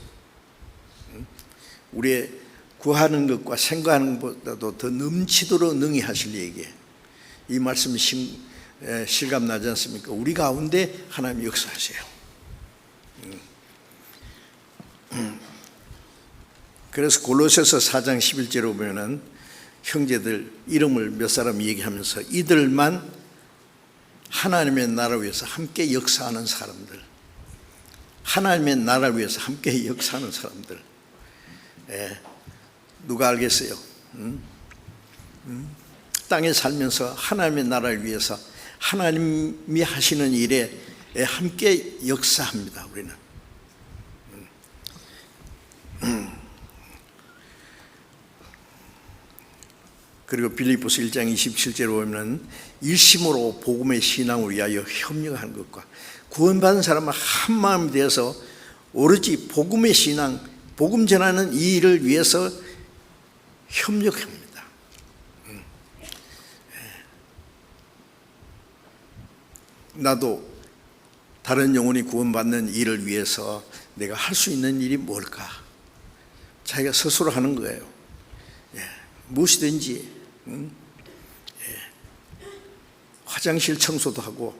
우리의 구하는 것과 생각하는 것보다도 더 넘치도록 능히 하실 얘기에 이 말씀이 실감나지 않습니까? 우리 가운데 하나님 역사하세요. 그래서 골로새서 4장 11절에 보면은 형제들 이름을 몇 사람 얘기하면서 이들만 하나님의 나라를 위해서 함께 역사하는 사람들, 하나님의 나라를 위해서 함께 역사하는 사람들, 누가 알겠어요? 땅에 살면서 하나님의 나라를 위해서 하나님이 하시는 일에 함께 역사합니다. 우리는 그리고 빌립보서 1장 27절에 보면 일심으로 복음의 신앙을 위하여 협력하는 것과 구원받은 사람은 한마음이 되어서 오로지 복음의 신앙, 복음 전하는 이 일을 위해서 협력합니다. 나도 다른 영혼이 구원받는 일을 위해서 내가 할 수 있는 일이 뭘까? 자기가 스스로 하는 거예요. 무엇이든지 화장실 청소도 하고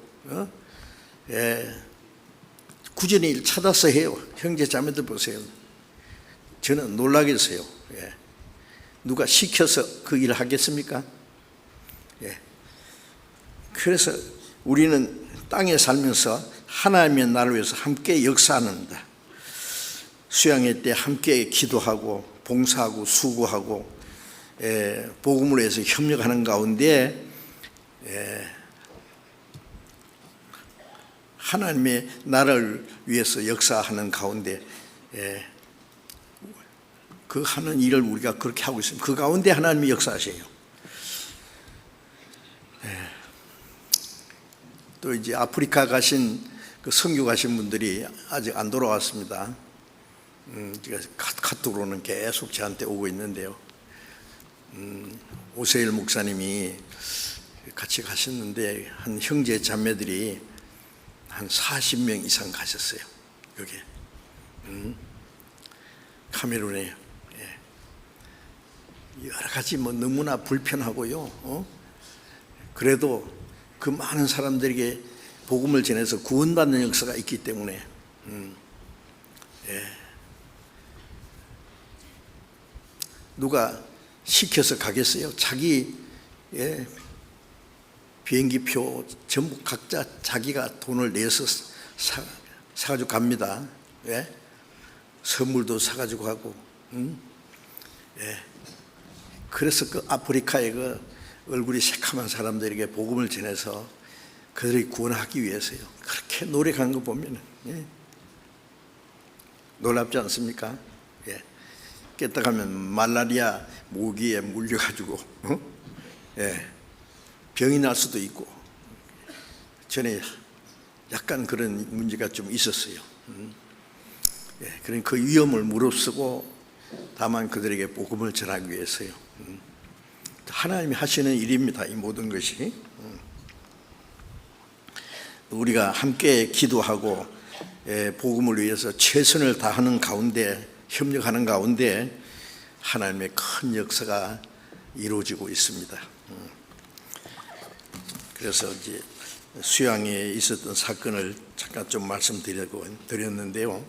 구전의 일 찾아서 해요. 형제 자매들 보세요. 저는 놀라겠어요. 누가 시켜서 그 일을 하겠습니까? 그래서 우리는 땅에 살면서 하나님의 나라를 위해서 함께 역사하는다. 수양회 때 함께 기도하고 봉사하고 수고하고 복음을 위해서 협력하는 가운데 하나님의 나라를 위해서 역사하는 가운데 그 하는 일을 우리가 그렇게 하고 있습니다. 그 가운데 하나님이 역사하세요. 또 이제 아프리카 가신 그 선교 가신 분들이 아직 안 돌아왔습니다. 카톡으로는 계속 저한테 오고 있는데요. 오세일 목사님이 같이 가셨는데 한 형제 자매들이 한 40명 이상 가셨어요. 여기 카메룬에. 여러 가지 너무나 불편하고요. 그래도 그 많은 사람들에게 복음을 전해서 구원받는 역사가 있기 때문에 누가 시켜서 가겠어요? 자기 비행기표 전부 각자 자기가 돈을 내서 사가지고 갑니다. 선물도 사가지고 가고. 그래서 그 아프리카의 그 얼굴이 새카만 사람들에게 복음을 전해서 그들이 구원하기 위해서요. 그렇게 노력한 거 보면 놀랍지 않습니까? 깨딱하면 말라리아 모기에 물려가지고 병이 날 수도 있고. 전에 약간 그런 문제가 좀 있었어요. 그러니 그 위험을 무릅쓰고 다만 그들에게 복음을 전하기 위해서요. 하나님이 하시는 일입니다. 이 모든 것이. 우리가 함께 기도하고 복음을 위해서 최선을 다하는 가운데, 협력하는 가운데 하나님의 큰 역사가 이루어지고 있습니다. 그래서 이제 수양에 있었던 사건을 잠깐 좀 말씀드렸는데요.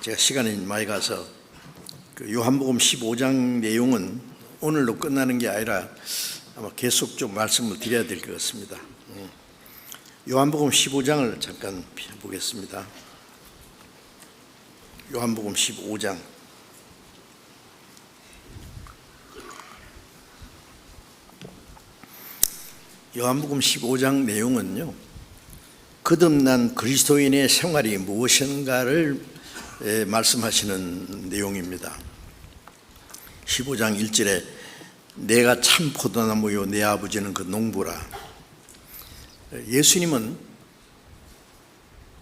제가 시간이 많이 가서 그 요한복음 15장 내용은 오늘로 끝나는 게 아니라 아마 계속 좀 말씀을 드려야 될 것 같습니다. 요한복음 15장을 잠깐 보겠습니다. 요한복음 15장. 요한복음 15장 내용은요, 거듭난 그리스도인의 생활이 무엇인가를 말씀하시는 내용입니다. 15장 1절에 내가 참 포도나무요 내 아버지는 그 농부라. 예수님은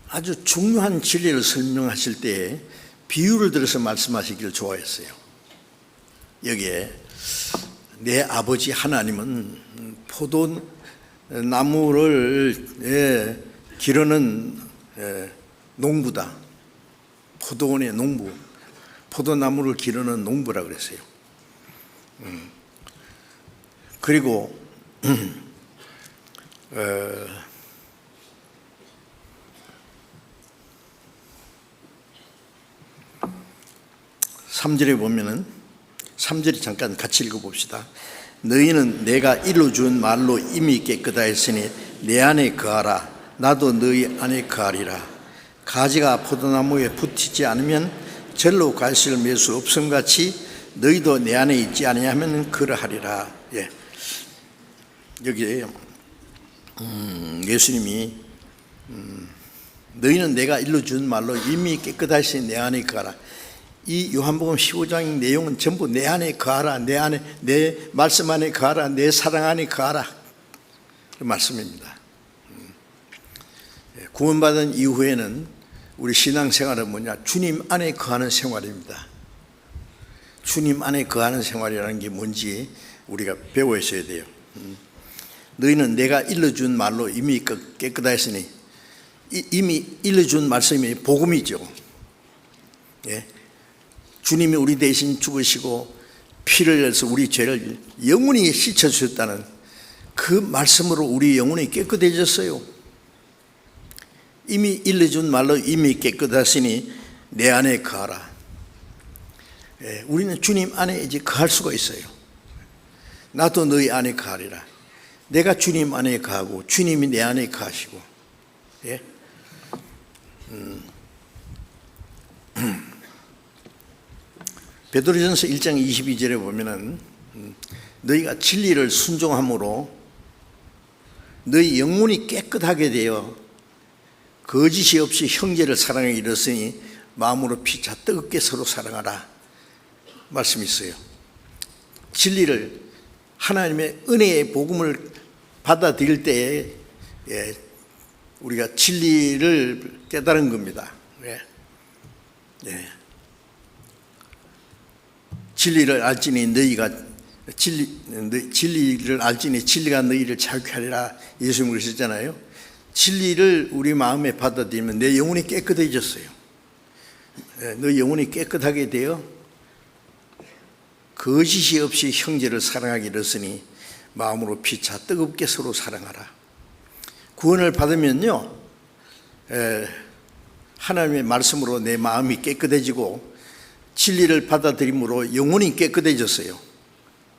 아주 중요한 진리를 설명하실 때 비유를 들어서 말씀하시기를 좋아했어요. 여기에 내 아버지 하나님은 포도나무를 기르는 농부다. 포도원의 농부, 포도나무를 기르는 농부라 그랬어요. 그리고 3절에 보면은 3절이 잠깐 같이 읽어봅시다. 너희는 내가 일러준 말로 이미 깨끗하였으니 내 안에 거하라. 나도 너희 안에 거하리라. 가지가 포도나무에 붙이지 않으면 절로 가시를 맺을 수 없음같이 너희도 내 안에 있지 아니하면 그러하리라. 여기 예수님이 너희는 내가 일러준 말로 이미 깨끗하신 내 안에 거하라. 이 요한복음 15장 내용은 전부 내 안에 거하라, 내 안에, 내 말씀 안에 거하라, 내 사랑 안에 거하라 그 말씀입니다. 구원받은 이후에는 우리 신앙생활은 뭐냐? 주님 안에 거하는 생활입니다. 주님 안에 거하는 생활이라는 게 뭔지 우리가 배워 있어야 돼요. 너희는 내가 일러준 말로 이미 깨끗하였으니, 이미 일러준 말씀이 복음이죠. 주님이 우리 대신 죽으시고 피를 흘려서 우리 죄를 영원히 씻어주셨다는 그 말씀으로 우리 영혼이 깨끗해졌어요. 이미 일러준 말로 이미 깨끗하시니 내 안에 거하라. 우리는 주님 안에 이제 거할 수가 있어요. 나도 너희 안에 거하리라. 내가 주님 안에 거하고 주님이 내 안에 거하시고. 베드로전서 1장 22절에 보면은 너희가 진리를 순종함으로 너희 영혼이 깨끗하게 되어 거짓이 없이 형제를 사랑에 이르렀으니 마음으로 피차 뜨겁게 서로 사랑하라 말씀이 있어요. 진리를, 하나님의 은혜의 복음을 받아들일 때에 우리가 진리를 깨달은 겁니다. 진리를 알지니 너희가 진리를 알지니 진리가 너희를 자유케 하리라 예수님이 그러셨잖아요. 진리를 우리 마음에 받아들이면 내 영혼이 깨끗해졌어요. 너 영혼이 깨끗하게 되어 거짓이 없이 형제를 사랑하기 이르으니 마음으로 피차 뜨겁게 서로 사랑하라. 구원을 받으면요, 하나님의 말씀으로 내 마음이 깨끗해지고 진리를 받아들임으로 영혼이 깨끗해졌어요.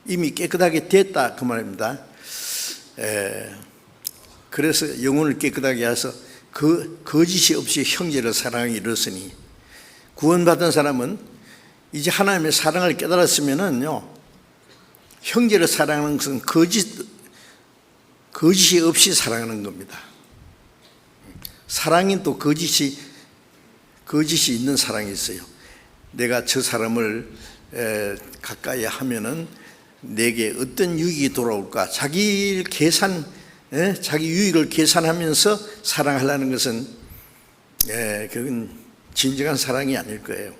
이미 깨끗하게 됐다 그 말입니다. 그래서 영혼을 깨끗하게 해서 거짓이 없이 형제를 사랑하기 이르으니, 구원받은 사람은 이제 하나님의 사랑을 깨달았으면은요, 형제를 사랑하는 것은 거짓이 없이 사랑하는 겁니다. 사랑이 또 거짓이 있는 사랑이 있어요. 내가 저 사람을 가까이 하면은 내게 어떤 유익이 돌아올까, 자기 유익을 계산하면서 사랑하려는 것은 그건 진정한 사랑이 아닐 거예요.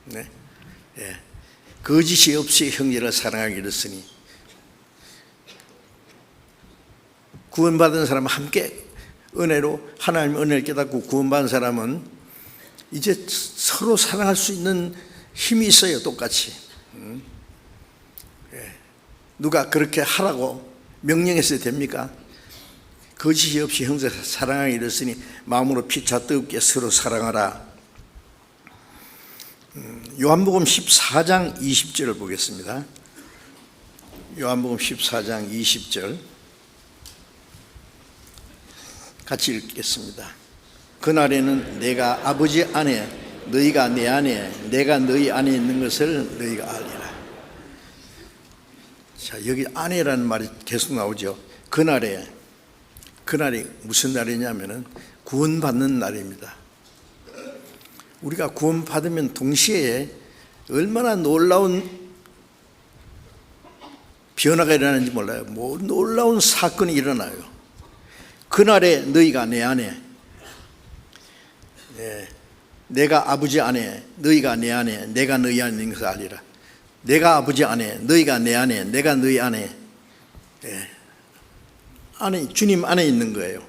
네? 거짓이 없이 형제를 사랑하기 이르으니, 구원받은 사람은 함께 은혜로 하나님의 은혜를 깨닫고 구원받은 사람은 이제 서로 사랑할 수 있는 힘이 있어요. 똑같이. 누가 그렇게 하라고 명령했어야 됩니까? 거짓이 없이 형제 사랑하기 이르으니 마음으로 피차 뜨겁게 서로 사랑하라. 요한복음 14장 20절을 보겠습니다. 요한복음 14장 20절 같이 읽겠습니다. 그날에는 내가 아버지 안에, 너희가 내 안에, 내가 너희 안에 있는 것을 너희가 알리라. 자, 여기 안에라는 말이 계속 나오죠. 그날이 무슨 날이냐면은 구원받는 날입니다. 우리가 구원받으면 동시에 얼마나 놀라운 변화가 일어나는지 몰라요. 뭐 놀라운 사건이 일어나요. 그날에 너희가 내 안에, 내가 아버지 안에, 너희가 내 안에, 내가 너희 안에 있는 것을 알리라. 내가 아버지 안에, 너희가 내 안에, 내가 너희 안에, 안에 주님 안에 있는 거예요.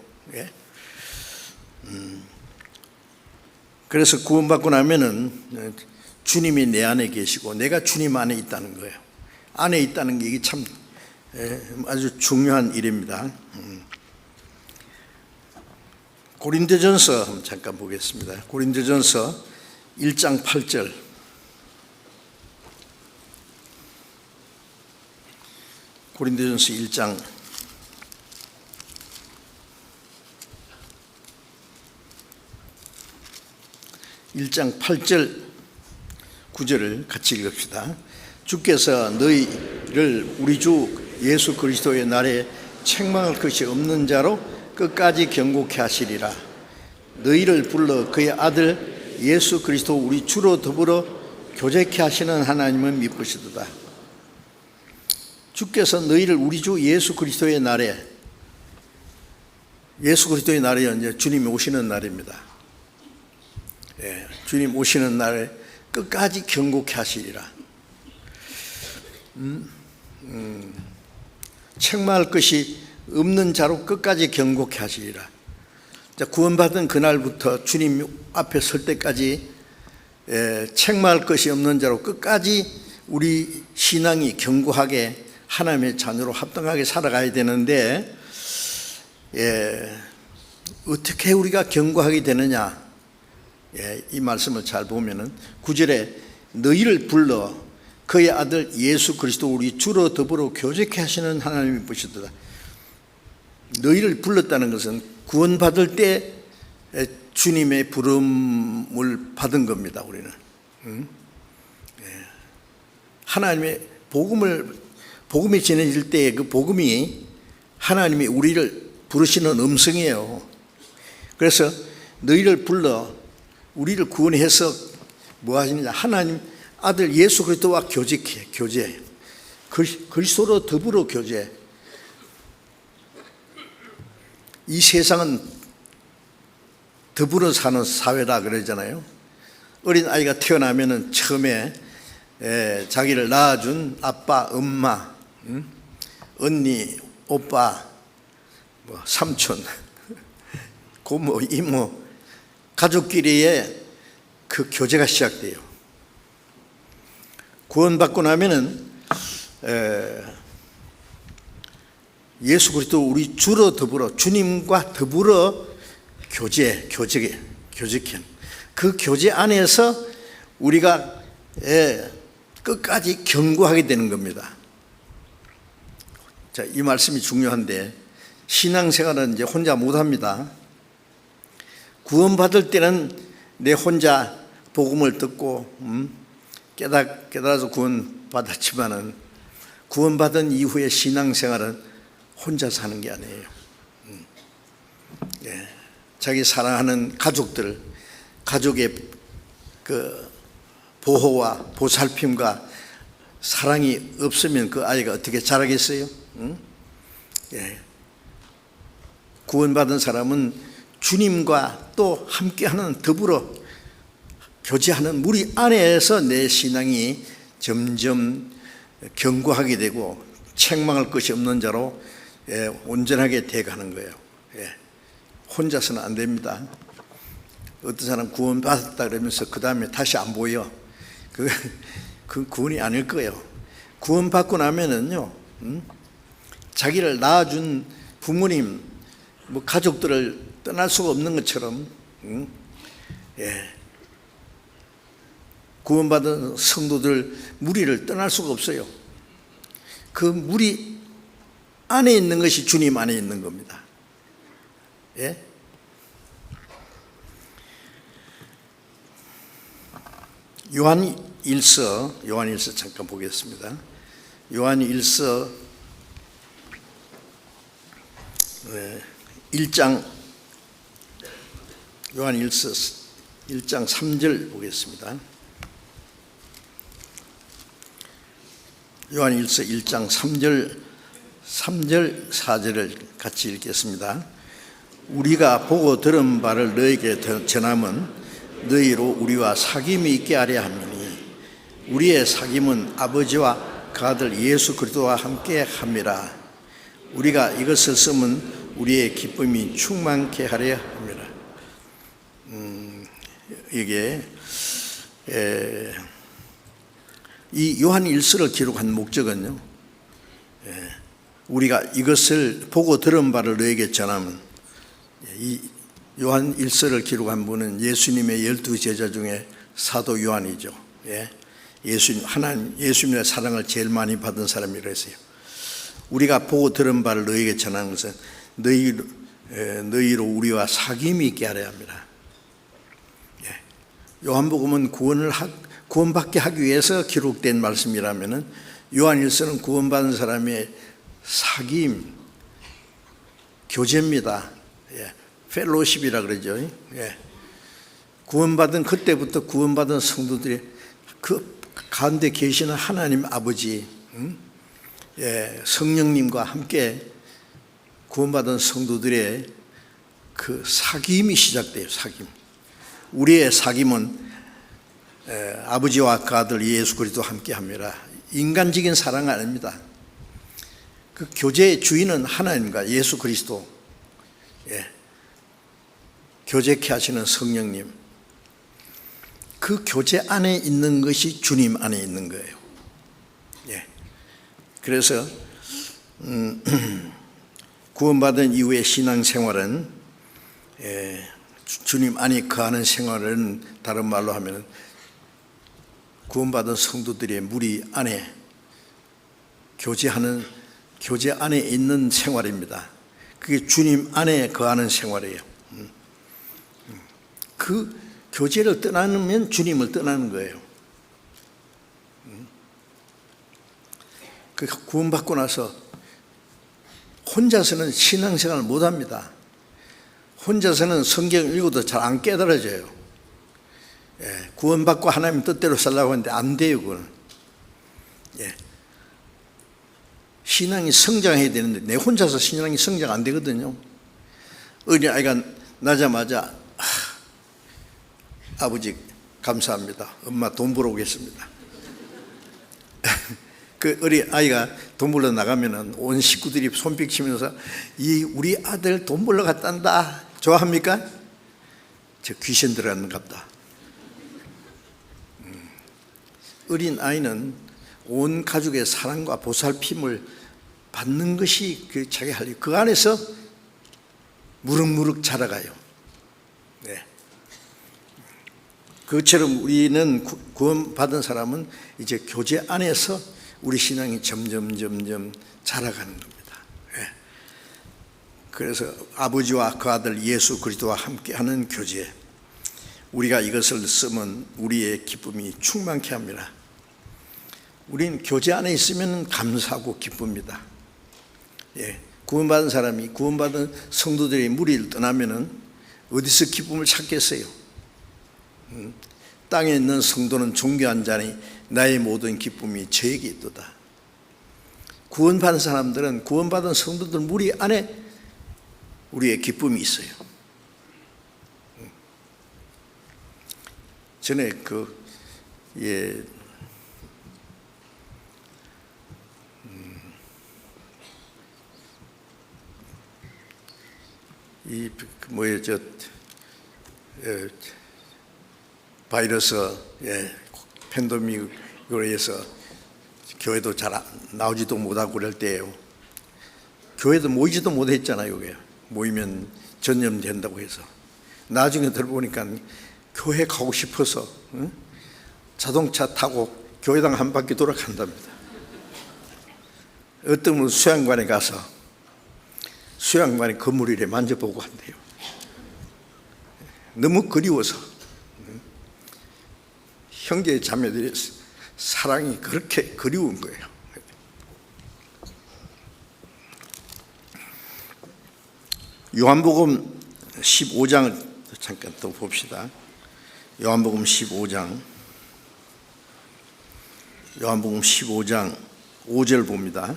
그래서 구원받고 나면은 주님이 내 안에 계시고 내가 주님 안에 있다는 거예요. 안에 있다는 게 이게 참 아주 중요한 일입니다. 고린도전서 한번 잠깐 보겠습니다. 고린도전서 1장 8절. 고린도전서 1장 8절 9절을 같이 읽읍시다. 주께서 너희를 우리 주 예수 그리스도의 날에 책망할 것이 없는 자로 끝까지 경고케 하시리라. 너희를 불러 그의 아들 예수 그리스도 우리 주로 더불어 교제케 하시는 하나님은 미쁘시도다. 주께서 너희를 우리 주 예수 그리스도의 날에, 예수 그리스도의 날이 이제 주님이 오시는 날입니다. 주님 오시는 날에 끝까지 경고케 하시리라. 책망할 것이 없는 자로 끝까지 경고케 하시리라. 구원받은 그날부터 주님 앞에 설 때까지 책망할 것이 없는 자로 끝까지 우리 신앙이 견고하게 하나님의 자녀로 합당하게 살아가야 되는데, 어떻게 우리가 견고하게 되느냐? 이 말씀을 잘 보면은 9절에 너희를 불러 그의 아들 예수 그리스도 우리 주로 더불어 교제케 하시는 하나님이 보시도다. 너희를 불렀다는 것은 구원받을 때 주님의 부름을 받은 겁니다. 우리는 하나님의 복음이 전해질 때 그 복음이 하나님이 우리를 부르시는 음성이에요. 그래서 너희를 불러 우리를 구원해서 뭐 하시느냐? 하나님 아들 예수 그리스도와 교제, 그리스도로 더불어 교제. 이 세상은 더불어 사는 사회다 그러잖아요. 어린 아이가 태어나면은 처음에 자기를 낳아준 아빠, 엄마, 언니, 오빠, 삼촌 고모, 이모, 가족끼리의 그 교제가 시작돼요. 구원받고 나면은 예수 그리스도 우리 주로 더불어 주님과 더불어 교제한 그 교제 안에서 우리가 끝까지 견고하게 되는 겁니다. 자, 이 말씀이 중요한데 신앙생활은 이제 혼자 못합니다. 구원받을 때는 내 혼자 복음을 듣고 깨달아서 구원받았지만은 구원받은 이후의 신앙생활은 혼자 사는 게 아니에요. 자기 사랑하는 가족의 그 보호와 보살핌과 사랑이 없으면 그 아이가 어떻게 자라겠어요? 구원받은 사람은 주님과 또 함께하는 더불어 교제하는 무리 안에서 내 신앙이 점점 견고하게 되고 책망할 것이 없는 자로 온전하게 돼가는 거예요. 혼자서는 안 됩니다. 어떤 사람 구원받았다 그러면서 그 다음에 다시 안 보여. 그 구원이 아닐 거예요. 구원받고 나면은요, 자기를 낳아준 부모님, 뭐 가족들을 떠날 수가 없는 것처럼, 구원받은 성도들 무리를 떠날 수가 없어요. 그 무리 안에 있는 것이 주님 안에 있는 겁니다. 요한일서 잠깐 보겠습니다. 요한일서 1장 3절 보겠습니다. 요한일서 1장 3절 4절을 같이 읽겠습니다. 우리가 보고 들은 바를 너에게 전함은 너희로 우리와 사귐이 있게 하려 함이니 우리의 사귐은 아버지와 그 아들 예수 그리스도와 함께 함이라. 우리가 이것을 쓰면 우리의 기쁨이 충만케 하려 함이라. 이게 이 요한일서를 기록한 목적은요, 우리가 이것을 보고 들은 바를 너에게 전하면, 이 요한일서를 기록한 분은 예수님의 12제자 중에 사도 요한이죠. 예수님의 사랑을 제일 많이 받은 사람이라서요. 우리가 보고 들은 바를 너에게 전하는 것은 너희로 우리와 사귐이 있게 하려 합니다. 요한복음은 구원받게 하기 위해서 기록된 말씀이라면 요한일서는 구원받은 사람의 사귐, 교제입니다. 펠로십이라 그러죠. 구원받은 그때부터 구원받은 성도들이 그 가운데 계시는 하나님 아버지, 성령님과 함께 구원받은 성도들의 그 사귐이 시작돼요. 사귐. 우리의 사귐은 아버지와 그 아들 예수 그리스도와 함께 합니다. 인간적인 사랑은 아닙니다. 그 교제의 주인은 하나님과 예수 그리스도, 교제케 하시는 성령님, 그 교제 안에 있는 것이 주님 안에 있는 거예요. 그래서 구원받은 이후의 신앙생활은 주님 안에 거하는 생활은 다른 말로 하면 구원받은 성도들의 무리 안에 교제 안에 있는 생활입니다. 그게 주님 안에 거하는 생활이에요. 그 교제를 떠나면 주님을 떠나는 거예요. 그 구원받고 나서 혼자서는 신앙생활을 못합니다. 혼자서는 성경 읽어도 잘 안 깨달아져요. 구원받고 하나님 뜻대로 살라고 하는데 안 돼요. 그건. 신앙이 성장해야 되는데 내 혼자서 신앙이 성장 안 되거든요. 어린아이가 나자마자 아버지 감사합니다. 엄마 돈 벌어 오겠습니다. 그 어린아이가 돈 벌러 나가면은 온 식구들이 손뼉치면서 우리 아들 돈 벌러 갔단다. 좋아합니까? 저 귀신 들어갔는가 보다. 어린 아이는 온 가족의 사랑과 보살핌을 받는 것이 그 자기 할 일. 그 안에서 무럭무럭 자라가요. 네. 그것처럼 우리는 구원받은 사람은 이제 교제 안에서 우리 신앙이 점점 자라가는 겁니다. 네. 그래서 아버지와 그 아들 예수 그리스도와 함께하는 교제, 우리가 이것을 쓰면 우리의 기쁨이 충만케 합니다. 우리는 교제 안에 있으면 감사하고 기쁩니다. 예, 구원받은 사람이, 구원받은 성도들이 무리를 떠나면은 어디서 기쁨을 찾겠어요? 땅에 있는 성도는 존귀한 자니 나의 모든 기쁨이 저에게 있도다. 구원받은 사람들은, 구원받은 성도들 무리 안에 우리의 기쁨이 있어요. 전에 바이러스 팬데믹으로 해서 교회도 잘 나오지도 못하고 그럴 때예요. 교회도 모이지도 못했잖아요. 모이면 전염된다고 해서. 나중에 들어보니까 교회 가고 싶어서 자동차 타고 교회당 한 바퀴 돌아간답니다. 어떤 분은 수양관에 가서 수양관의 건물이래 만져보고 한대요. 너무 그리워서. 형제 자매들의 사랑이 그렇게 그리운 거예요. 요한복음 15장을 잠깐 또 봅시다. 요한복음 15장 5절 봅니다.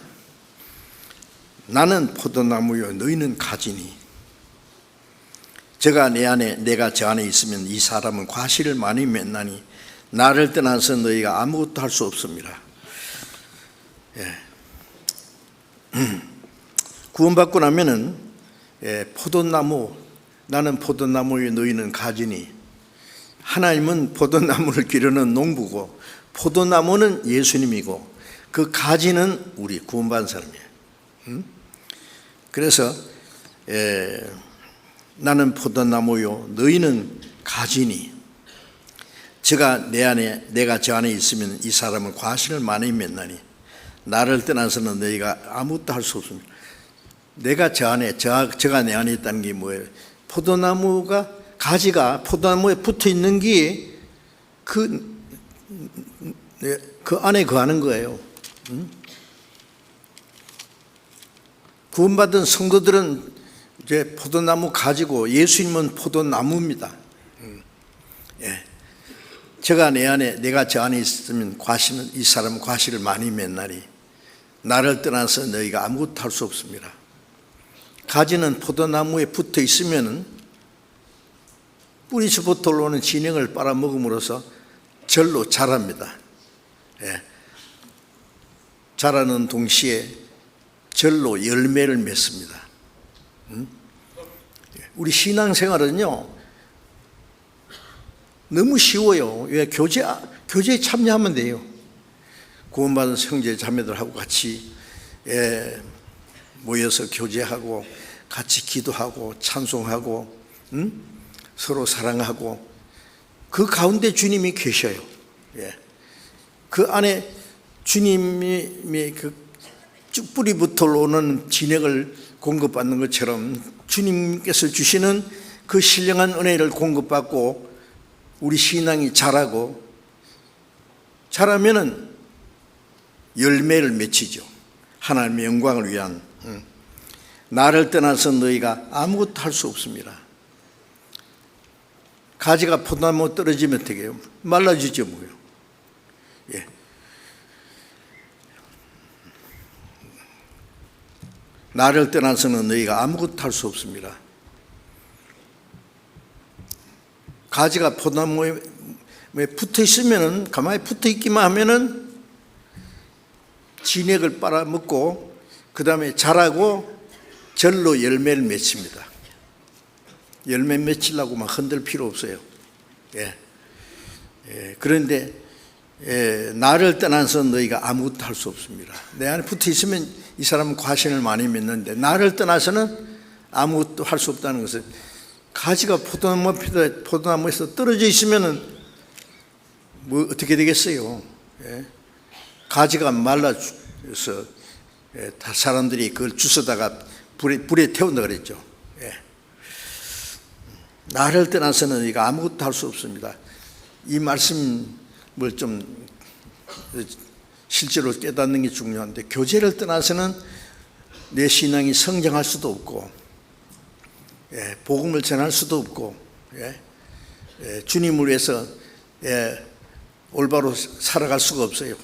나는 포도나무요 너희는 가지니 저가 내 안에 내가 저 안에 있으면 이 사람은 과실을 많이 맺나니 나를 떠나서 너희가 아무것도 할 수 없습니다. 구원받고 나면은 포도나무, 나는 포도나무요 너희는 가지니, 하나님은 포도나무를 기르는 농부고 포도나무는 예수님이고 그 가지는 우리 구원받은 사람이에요. 그래서 나는 포도나무요 너희는 가지니 저가 내 안에 내가 저 안에 있으면 이 사람은 과실을 많이 맺나니 나를 떠나서는 너희가 아무것도 할 수 없습니다. 내가 저 안에, 저가 내 안에 있다는 게 뭐예요? 포도나무가, 가지가 포도나무에 붙어 있는 게 그 안에 거하는 거예요. 구원받은 성도들은 이제 포도나무 가지고 예수님은 포도나무입니다. 저가 내 안에, 내가 저 안에 있으면 과실은, 이 사람은 과실을 많이 맺나니 나를 떠나서 너희가 아무것도 할 수 없습니다. 가지는 포도나무에 붙어 있으면 뿌리서부터 올라오는 진액을 빨아먹음으로써 절로 자랍니다. 자라는 동시에 절로 열매를 맺습니다. 우리 신앙생활은요 너무 쉬워요. 왜? 교제에 참여하면 돼요. 구원받은 형제 자매들하고 같이 모여서 교제하고 같이 기도하고 찬송하고 서로 사랑하고 그 가운데 주님이 계셔요. 그 안에 주님이 그 쭉 뿌리부터 오는 진액을 공급받는 것처럼 주님께서 주시는 그 신령한 은혜를 공급받고 우리 신앙이 자라고, 자라면은 열매를 맺히죠. 하나님의 영광을 위한. 나를 떠나서 너희가 아무것도 할 수 없습니다. 가지가 포도나무 떨어지면 어떻게 해요? 말라지죠 뭐요. 나를 떠나서는 너희가 아무것도 할 수 없습니다. 가지가 포도나무에 붙어 있으면은, 가만히 붙어 있기만 하면은 진액을 빨아먹고 그 다음에 자라고 절로 열매를 맺습니다. 열매 맺히려고 막 흔들 필요 없어요. 그런데 나를 떠나서 너희가 아무것도 할 수 없습니다. 내 안에 붙어 있으면 이 사람은 과신을 많이 맺는데 나를 떠나서는 아무것도 할 수 없다는 것은, 가지가 포도나무에서 떨어져 있으면은 뭐 어떻게 되겠어요? 가지가 말라서 사람들이 그걸 주워다가 불에 태운다 그랬죠. 나를 떠나서는 너희가 아무것도 할 수 없습니다. 이 말씀을 좀 실제로 깨닫는 게 중요한데, 교제를 떠나서는 내 신앙이 성장할 수도 없고, 복음을 전할 수도 없고, 주님을 위해서 올바로 살아갈 수가 없어요.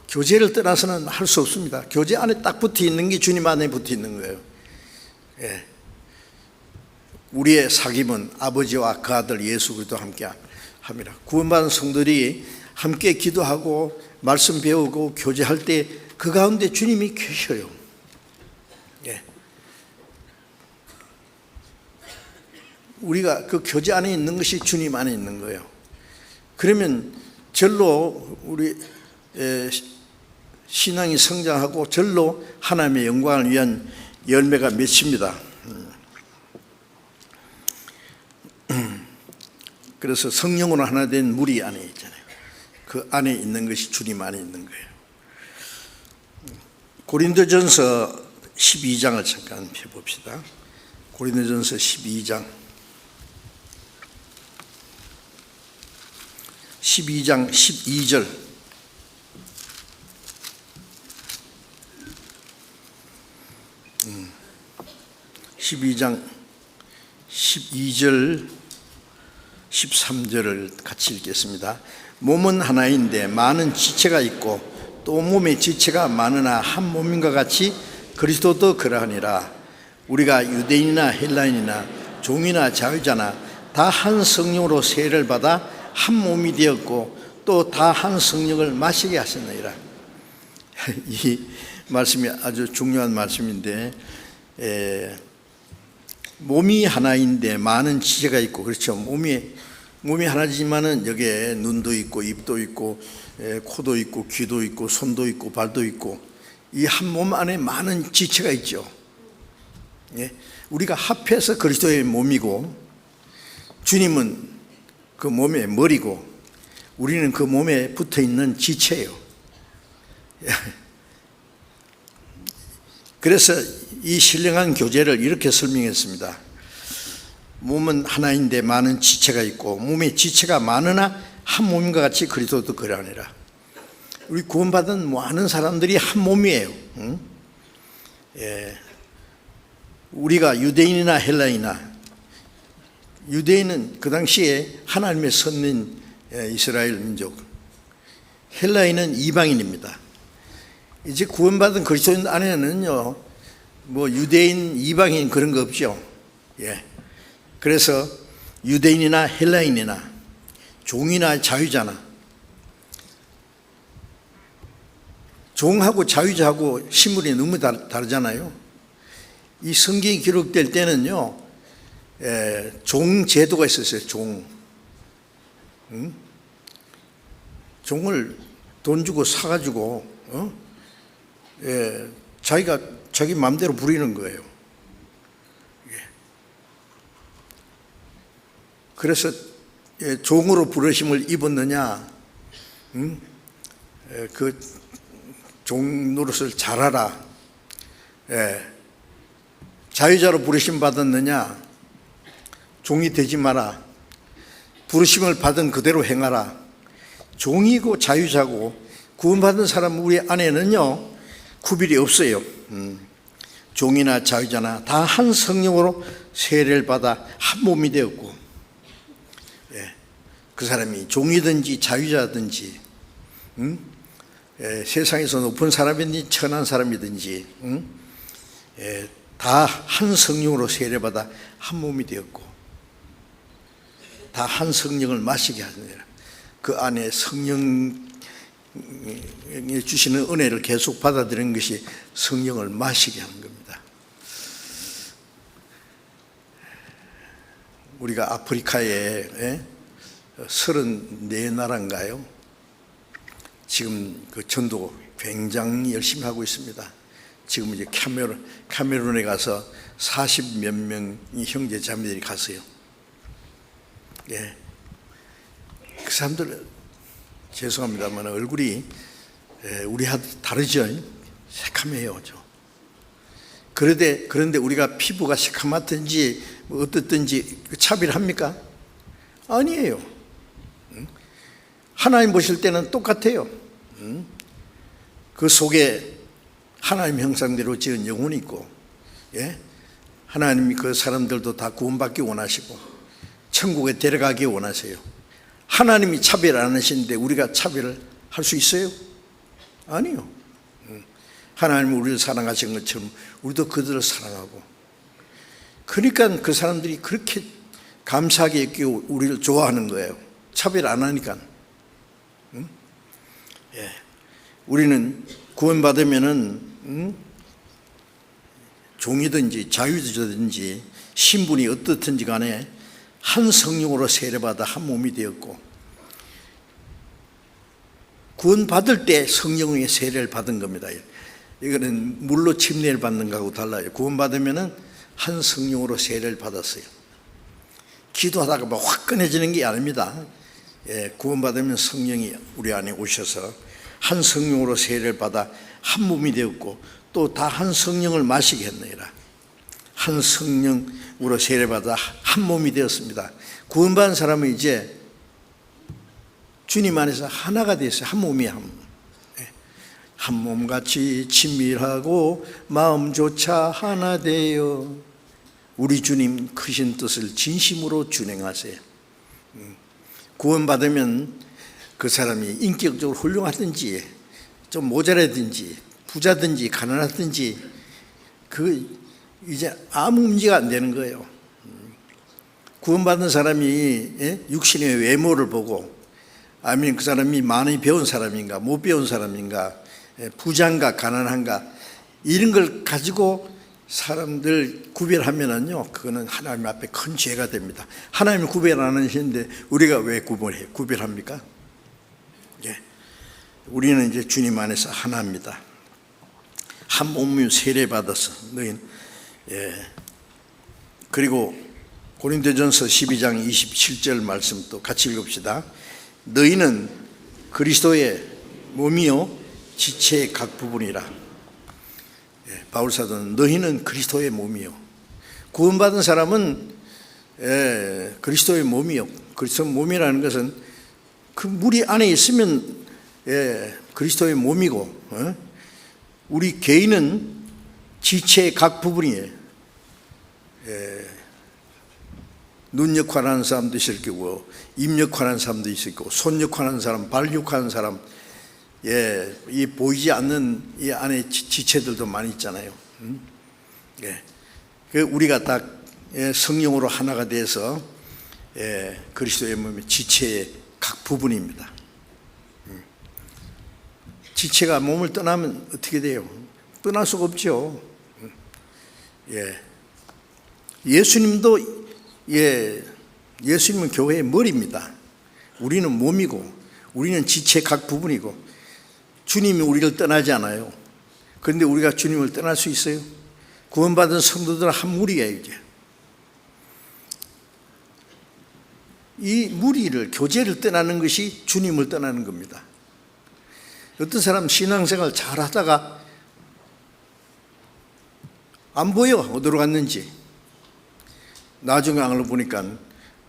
교제를 떠나서는 할 수 없습니다. 교제 안에 딱 붙어 있는 게 주님 안에 붙어 있는 거예요. 우리의 사귐은 아버지와 그 아들 예수 그리스도와 함께 합니다. 구원받은 성도들이 함께 기도하고 말씀 배우고 교제할 때 그 가운데 주님이 계셔요. 우리가 그 교제 안에 있는 것이 주님 안에 있는 거예요. 그러면 절로 우리 신앙이 성장하고 절로 하나님의 영광을 위한 열매가 맺힙니다. 그래서 성령으로 하나 된 무리 안에 있잖아요. 그 안에 있는 것이 주님 안에 있는 거예요. 고린도전서 12장을 잠깐 펴봅시다. 고린도전서 12장 12절 12장 12절 13절을 같이 읽겠습니다. 몸은 하나인데 많은 지체가 있고 또 몸의 지체가 많으나 한 몸인과 같이 그리스도도 그러하니라. 우리가 유대인이나 헬라인이나 종이나 자유자나 다 한 성령으로 세례를 받아 한 몸이 되었고 또 다 한 성령을 마시게 하셨느니라. 이 말씀이 아주 중요한 말씀인데, 몸이 하나인데 많은 지체가 있고, 그렇죠. 몸이 하나지만은 여기에 눈도 있고 입도 있고 코도 있고 귀도 있고 손도 있고 발도 있고, 이 한 몸 안에 많은 지체가 있죠. 우리가 합해서 그리스도의 몸이고, 주님은 그 몸의 머리고, 우리는 그 몸에 붙어 있는 지체예요. 그래서 이 신령한 교제를 이렇게 설명했습니다. 몸은 하나인데 많은 지체가 있고 몸의 지체가 많으나 한 몸인과 같이 그리스도도 그러하니라. 우리 구원받은 많은 사람들이 한 몸이에요. 우리가 유대인이나 헬라인이나, 유대인은 그 당시에 하나님의 선민 이스라엘 민족, 헬라인은 이방인입니다. 이제 구원받은 그리스도인 안에는요, 뭐 유대인, 이방인 그런 거 없죠. 그래서 유대인이나 헬라인이나 종이나 자유자나, 종하고 자유자하고 신분이 너무 다르잖아요. 이 성경이 기록될 때는요, 종 제도가 있었어요. 종을 돈 주고 사가지고 자기가 자기 마음대로 부리는 거예요. 그래서 종으로 부르심을 입었느냐, 그 종 노릇을 잘하라. 자유자로 부르심 받았느냐, 종이 되지 마라. 부르심을 받은 그대로 행하라. 종이고 자유자고 구원받은 사람 우리 안에는요, 구별이 없어요. 종이나 자유자나 다 한 성령으로 세례를 받아 한 몸이 되었고, 그 사람이 종이든지 자유자든지, 세상에서 높은 사람이든지 천한 사람이든지, 다 한 성령으로 세례받아 한 몸이 되었고 다 한 성령을 마시게 하느니라. 그 안에 성령이 주시는 은혜를 계속 받아들이는 것이 성령을 마시게 하는 겁니다. 우리가 아프리카에 34나라인가요? 지금 그 전도 굉장히 열심히 하고 있습니다. 지금 이제 카메룬에 가서 40몇 명의 형제 자매들이 갔어요. 예. 그 사람들 죄송합니다만 얼굴이 우리하고 다르죠. 새카매요. 그런데 우리가 피부가 새카맣든지 어떻든지 차별합니까? 아니에요. 하나님 보실 때는 똑같아요. 그 속에 하나님 형상대로 지은 영혼이 있고, 예? 하나님이 그 사람들도 다 구원받기 원하시고 천국에 데려가기 원하세요. 하나님이 차별 안 하시는데 우리가 차별을 할 수 있어요? 아니요. 하나님이 우리를 사랑하신 것처럼 우리도 그들을 사랑하고, 그러니까 그 사람들이 그렇게 감사하게 우리를 좋아하는 거예요. 차별 안 하니까. 예. 우리는 구원받으면은 종이든지 자유든지 신분이 어떻든지 간에 한 성령으로 세례받아 한 몸이 되었고, 구원받을 때 성령의 세례를 받은 겁니다. 이거는 물로 침례를 받는 거하고 달라요. 구원받으면은 한 성령으로 세례를 받았어요. 기도하다가 막 화끈해지는 게 아닙니다. 예, 구원받으면 성령이 우리 안에 오셔서 한 성령으로 세례를 받아 한 몸이 되었고, 또 다 한 성령을 마시게 했느니라. 한 성령으로 세례받아 한 몸이 되었습니다. 구원받은 사람은 이제 주님 안에서 하나가 됐어요. 한 몸이야. 한 몸같이 친밀하고 마음조차 하나 되어 우리 주님 크신 뜻을 진심으로 준행하세요. 구원받으면 그 사람이 인격적으로 훌륭하든지 좀 모자라든지 부자든지 가난하든지 그 이제 아무 문제가 안 되는 거예요. 구원받은 사람이 육신의 외모를 보고, 아니면 그 사람이 많이 배운 사람인가 못 배운 사람인가, 부자인가 가난한가, 이런 걸 가지고 사람들 구별하면은요, 그거는 하나님 앞에 큰 죄가 됩니다. 하나님이 구별 안 하시는데 우리가 왜 구별합니까? 예. 우리는 이제 주님 안에서 하나입니다. 한 몸이 세례받아서 너희는, 예. 그리고 고린도전서 12장 27절 말씀 또 같이 읽읍시다. 너희는 그리스도의 몸이요 지체의 각 부분이라. 예, 바울사도는 너희는 그리스도의 몸이요. 구원받은 사람은 그리스도의 몸이요. 그리스도의 몸이라는 것은 그 무리 안에 있으면 그리스도의 몸이고, 우리 개인은 지체의 각 부분이에요. 눈 역할하는 사람도 있을 거고, 입 역할하는 사람도 있을 거고, 손 역할하는 사람, 발 역할하는 사람, 이 보이지 않는 이 안에 지체들도 많이 있잖아요. 그 우리가 딱 성령으로 하나가 돼서 그리스도의 몸의 지체의 각 부분입니다. 지체가 몸을 떠나면 어떻게 돼요? 떠날 수가 없죠. 예수님도 예수님은 교회의 머리입니다. 우리는 몸이고, 우리는 지체 각 부분이고, 주님이 우리를 떠나지 않아요. 그런데 우리가 주님을 떠날 수 있어요? 구원받은 성도들은 한 무리예요. 이제 이 무리를, 교제를 떠나는 것이 주님을 떠나는 겁니다. 어떤 사람 신앙생활 잘 하다가 안 보여, 어디로 갔는지. 나중에 알고 보니까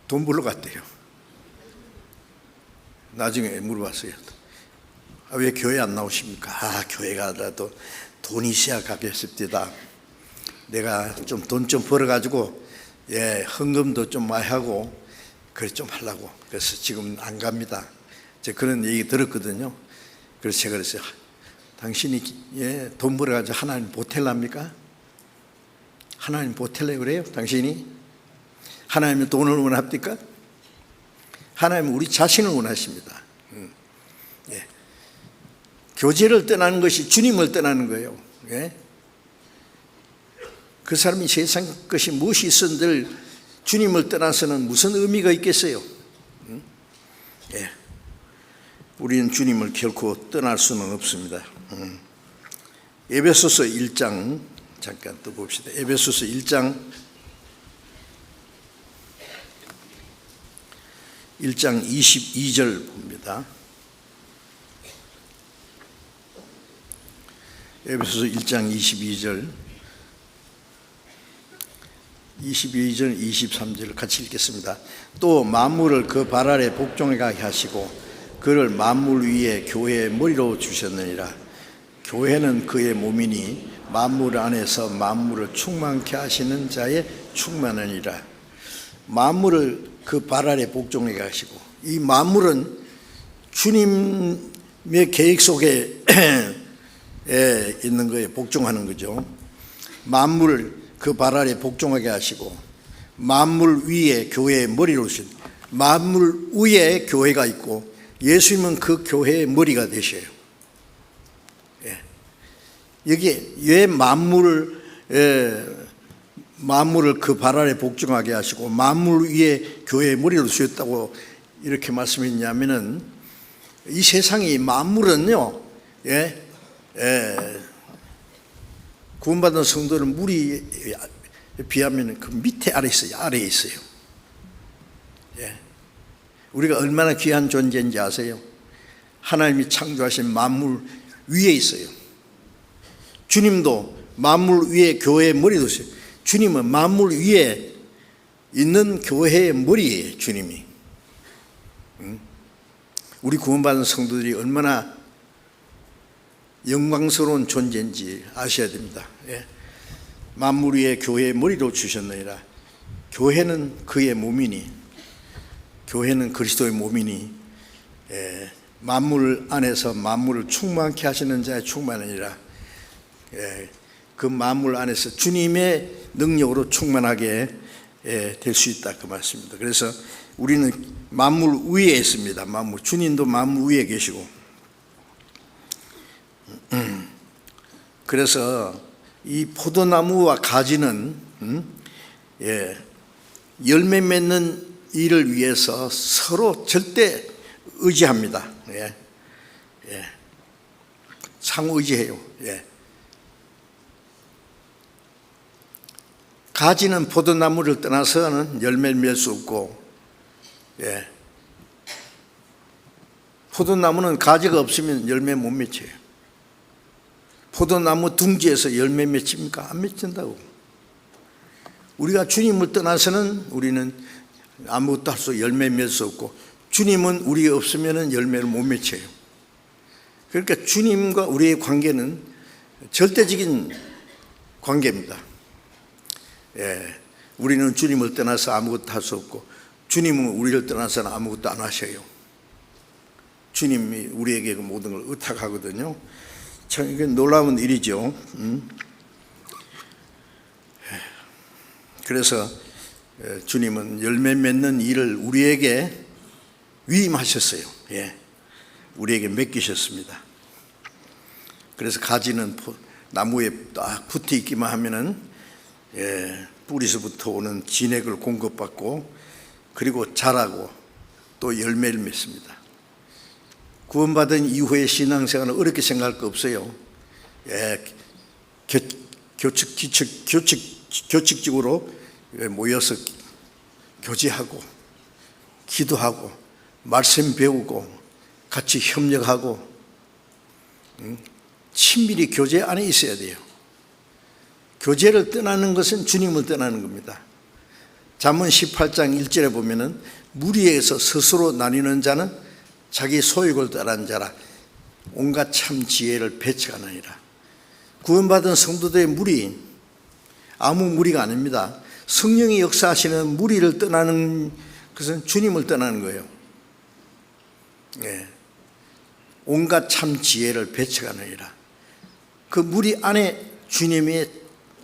돈 벌러 갔대요. 나중에 물어봤어요. 왜 교회 안 나오십니까? 교회 가더라도 돈이 있어야 가겠습니다. 내가 좀 돈 좀 벌어가지고 헌금도 좀 많이 하고 그래 좀 하려고. 그래서 지금 안 갑니다. 제가 그런 얘기 들었거든요. 그래서 제가 그랬어요. 당신이 돈 벌어가지고 하나님 보탤랍니까? 하나님 보탤래 그래요? 당신이? 하나님은 돈을 원합니까? 하나님은 우리 자신을 원하십니다. 교제를 떠나는 것이 주님을 떠나는 거예요. 그 사람이 세상 것이 무엇이 있은들 주님을 떠나서는 무슨 의미가 있겠어요? 예. 우리는 주님을 결코 떠날 수는 없습니다. 에베소서 1장 잠깐 또 봅시다. 에베소서 1장 22절 봅니다. 에베소서 1장 22절 23절 같이 읽겠습니다. 또 만물을 그 발 아래 복종하게 하시고 그를 만물 위에 교회의 머리로 주셨느니라. 교회는 그의 몸이니 만물 안에서 만물을 충만케 하시는 자의 충만하니라. 만물을 그 발 아래 복종하게 하시고, 이 만물은 주님의 계획 속에 있는 거예요. 복종하는 거죠. 만물을 그 발 아래 복종하게 하시고 만물 위에 교회의 머리로 신, 만물 위에 교회가 있고 예수님은 그 교회의 머리가 되셔요. 여기에 왜 만물을 그 발 아래 복종하게 하시고 만물 위에 교회의 머리로 주셨다고 이렇게 말씀했냐면은, 이 세상이 만물은요, 구원받은 성도는 물이 비하면 그 밑에 아래에 있어요. 우리가 얼마나 귀한 존재인지 아세요? 하나님이 창조하신 만물 위에 있어요. 주님도 만물 위에 교회의 머리도 있어요. 주님은 만물 위에 있는 교회의 머리예요. 주님이. 우리 구원받은 성도들이 얼마나 영광스러운 존재인지 아셔야 됩니다. 만물 위에 교회의 머리로 주셨느니라. 교회는 그의 몸이니, 교회는 그리스도의 몸이니, 만물 안에서 만물을 충만케 하시는 자의 충만이니라. 그 만물 안에서 주님의 능력으로 충만하게 될 수 있다, 그 말씀입니다. 그래서 우리는 만물 위에 있습니다. 주님도 만물 위에 계시고, 그래서 이 포도나무와 가지는 열매 맺는 일을 위해서 서로 절대 의지합니다. 상호 의지해요. 가지는 포도나무를 떠나서는 열매를 맺을 수 없고, 포도나무는 가지가 없으면 열매 못 맺혀요. 포도나무 둥지에서 열매 맺힙니까? 안 맺힌다고. 우리가 주님을 떠나서는 우리는 아무것도 할 수 없고 열매 맺을 수 없고, 주님은 우리가 없으면 열매를 못 맺혀요. 그러니까 주님과 우리의 관계는 절대적인 관계입니다. 우리는 주님을 떠나서 아무것도 할 수 없고, 주님은 우리를 떠나서는 아무것도 안 하셔요. 주님이 우리에게 그 모든 걸 의탁하거든요. 참 이게 놀라운 일이죠. 그래서 주님은 열매 맺는 일을 우리에게 위임하셨어요. 우리에게 맡기셨습니다. 그래서 가지는 나무에 딱 붙어 있기만 하면은 뿌리서부터 오는 진액을 공급받고, 그리고 자라고 또 열매를 맺습니다. 구원받은 이후의 신앙생활은 어렵게 생각할 거 없어요. 규칙적으로 모여서 교제하고 기도하고 말씀 배우고 같이 협력하고 친밀히 교제 안에 있어야 돼요. 교제를 떠나는 것은 주님을 떠나는 겁니다. 잠언 18장 1절에 보면은 무리에서 스스로 나뉘는 자는 자기 소욕을 따르는 자라 온갖 참 지혜를 배척하느니라. 구원받은 성도들의 무리, 아무 무리가 아닙니다. 성령이 역사하시는 무리를 떠나는 것은 주님을 떠나는 거예요. 온갖 참 지혜를 배척하느니라. 그 무리 안에 주님의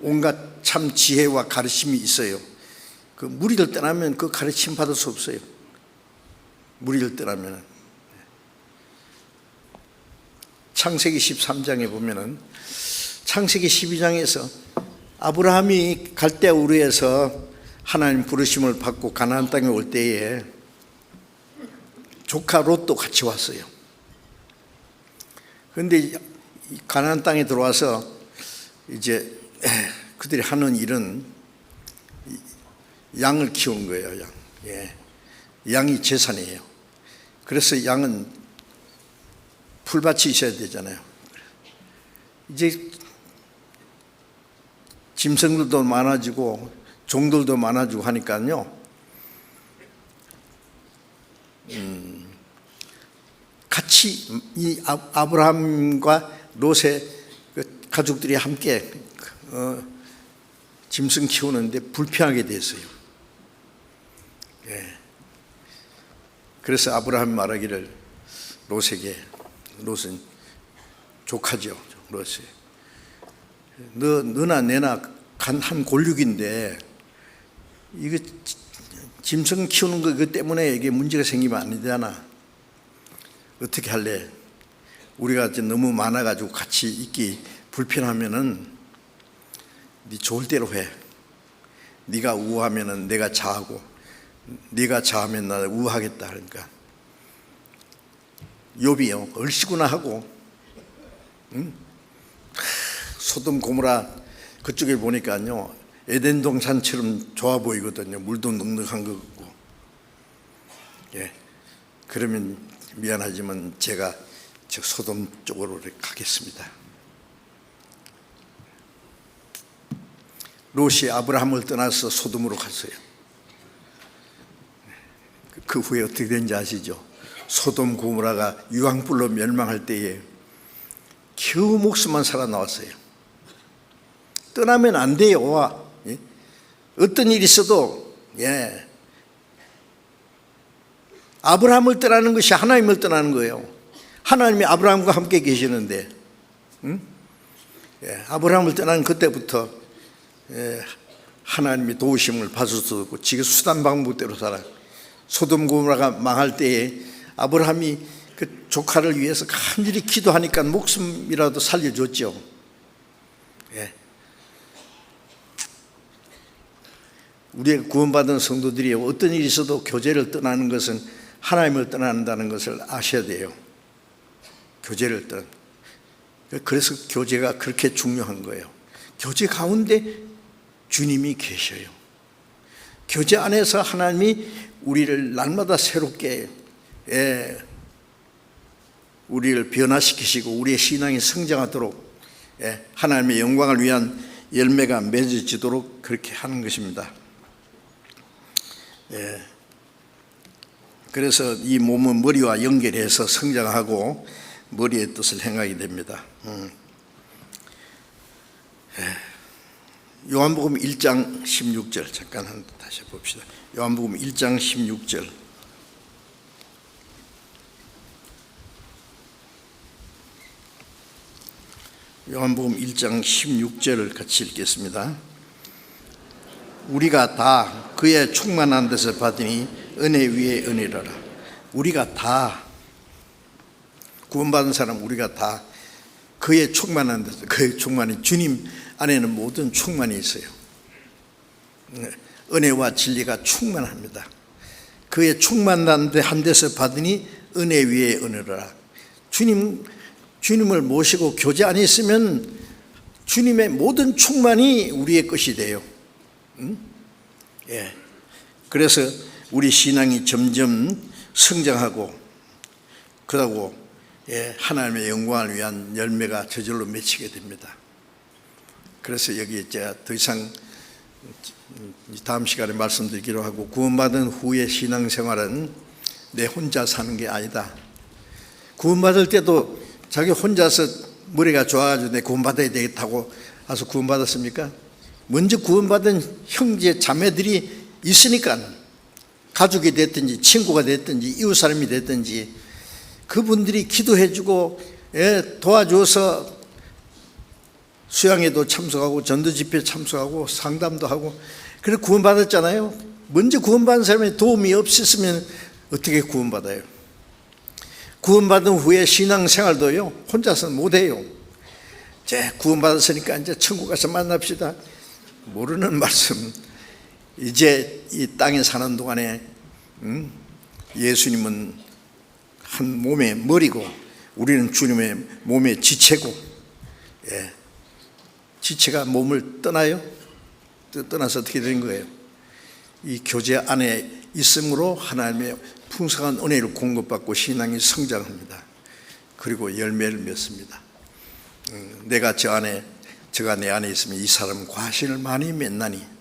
온갖 참 지혜와 가르침이 있어요. 그 무리를 떠나면 그 가르침 받을 수 없어요. 무리를 떠나면. 창세기 13장에 보면은, 창세기 12장에서 아브라함이 갈대아 우르에서 하나님 부르심을 받고 가나안 땅에 올 때에 조카 롯도 같이 왔어요. 그런데 가나안 땅에 들어와서 이제 그들이 하는 일은 양을 키우는 거예요. 양. 예. 양이 재산이에요. 그래서 양은 풀밭이 있어야 되잖아요. 이제 짐승들도 많아지고 종들도 많아지고 하니까요, 같이 이 아브라함과 롯의 가족들이 함께 짐승 키우는데 불편하게 됐어요. 예. 그래서 아브라함이 말하기를 롯에게, 롯은 조카죠, 롯이. 너나 내나 한 골육인데 이거 짐승 키우는 거 이거 때문에 이게 문제가 생기면 안 되잖아. 어떻게 할래? 우리가 너무 많아가지고 같이 있기 불편하면은 네 좋을 대로 해. 네가 우하면은 내가 자하고, 네가 자하면 나 우하겠다. 그러니까 욥이요, 얼씨구나 하고, 응? 소돔 고모라 그쪽에 보니까요, 에덴 동산처럼 좋아 보이거든요. 물도 넉넉한 거 같고. 예. 그러면 미안하지만 제가 저 소돔 쪽으로 가겠습니다. 롯이 아브라함을 떠나서 소돔으로 갔어요. 그 후에 어떻게 된지 아시죠? 소돔 고모라가 유황불로 멸망할 때에 겨우 목숨만 살아나왔어요. 떠나면 안 돼요. 예? 어떤 일이 있어도, 예, 아브라함을 떠나는 것이 하나님을 떠나는 거예요. 하나님이 아브라함과 함께 계시는데, 응? 예, 아브라함을 떠나는 그때부터, 예, 하나님이 도우심을 받을 수 없고 지금 수단 방법대로 살아. 소돔 고모라가 망할 때에 아브라함이 그 조카를 위해서 간절히 기도하니까 목숨이라도 살려줬죠. 예. 우리가 구원받은 성도들이 어떤 일이 있어도 교제를 떠나는 것은 하나님을 떠난다는 것을 아셔야 돼요. 교제를 떠나. 그래서 교제가 그렇게 중요한 거예요. 교제 가운데 주님이 계셔요. 교제 안에서 하나님이 우리를 날마다 새롭게, 예, 우리를 변화시키시고 우리의 신앙이 성장하도록, 예, 하나님의 영광을 위한 열매가 맺어지도록 그렇게 하는 것입니다. 예. 그래서 이 몸은 머리와 연결해서 성장하고 머리의 뜻을 행하게 됩니다. 예. 요한복음 1장 16절 잠깐 다시 봅시다. 요한복음 1장 16절. 요한복음 1장 16절을 같이 읽겠습니다. 우리가 다 그의 충만한 데서 받으니 은혜 위에 은혜라라. 우리가 다, 구원받은 사람 우리가 다 그의 충만한 데서, 그의 충만이, 주님 안에는 모든 충만이 있어요. 은혜와 진리가 충만합니다. 그의 충만한 데서 받으니 은혜 위에 은혜라라. 주님을 모시고 교제 안에 있으면 주님의 모든 충만이 우리의 것이 돼요. 예. 그래서 우리 신앙이 점점 성장하고, 그러고, 예, 하나님의 영광을 위한 열매가 저절로 맺히게 됩니다. 그래서 여기 제가 더 이상 다음 시간에 말씀드리기로 하고, 구원받은 후의 신앙생활은 내 혼자 사는 게 아니다. 구원받을 때도 자기 혼자서 머리가 좋아가지고 내 구원받아야 되겠다고 해서 구원받았습니까? 먼저 구원받은 형제 자매들이 있으니까, 가족이 됐든지 친구가 됐든지 이웃사람이 됐든지 그분들이 기도해주고, 예, 도와줘서 수양회도 참석하고 전도집회에 참석하고 상담도 하고 그래 구원받았잖아요. 먼저 구원받은 사람의 도움이 없었으면 어떻게 구원받아요? 구원받은 후에 신앙생활도요, 혼자서는 못해요. 이제 구원받았으니까 이제 천국 가서 만납시다. 모르는 말씀. 이제 이 땅에 사는 동안에 예수님은 한 몸의 머리고 우리는 주님의 몸의 지체고, 지체가 몸을 떠나요? 떠나서 어떻게 된 거예요? 이 교제 안에 있음으로 하나님의 풍성한 은혜를 공급받고 신앙이 성장합니다. 그리고 열매를 맺습니다. 내가 저가 내 안에 있으면 이 사람은 과신을 많이 맺나니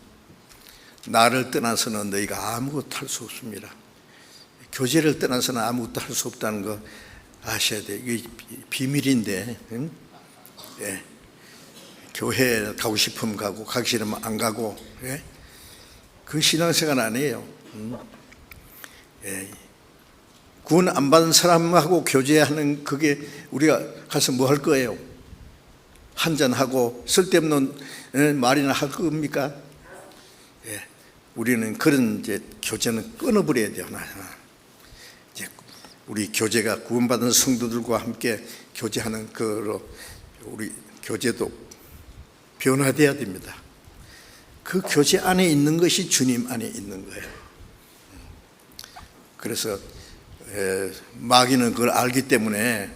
나를 떠나서는 너희가 아무것도 할 수 없습니다. 교제를 떠나서는 아무것도 할 수 없다는 거 아셔야 돼요. 이게 비밀인데, 교회 가고 싶으면 가고 가기 싫으면 안 가고, 그 신앙생활 아니에요. 구원 안 받은 사람하고 교제하는, 그게 우리가 가서 뭐 할 거예요? 한잔하고 쓸데없는 말이나 할 겁니까? 우리는 그런 이제 교제는 끊어버려야 돼요. 이제 우리 교제가 구원받은 성도들과 함께 교제하는 거로 우리 교제도 변화돼야 됩니다. 그 교제 안에 있는 것이 주님 안에 있는 거예요. 그래서 마귀는 그걸 알기 때문에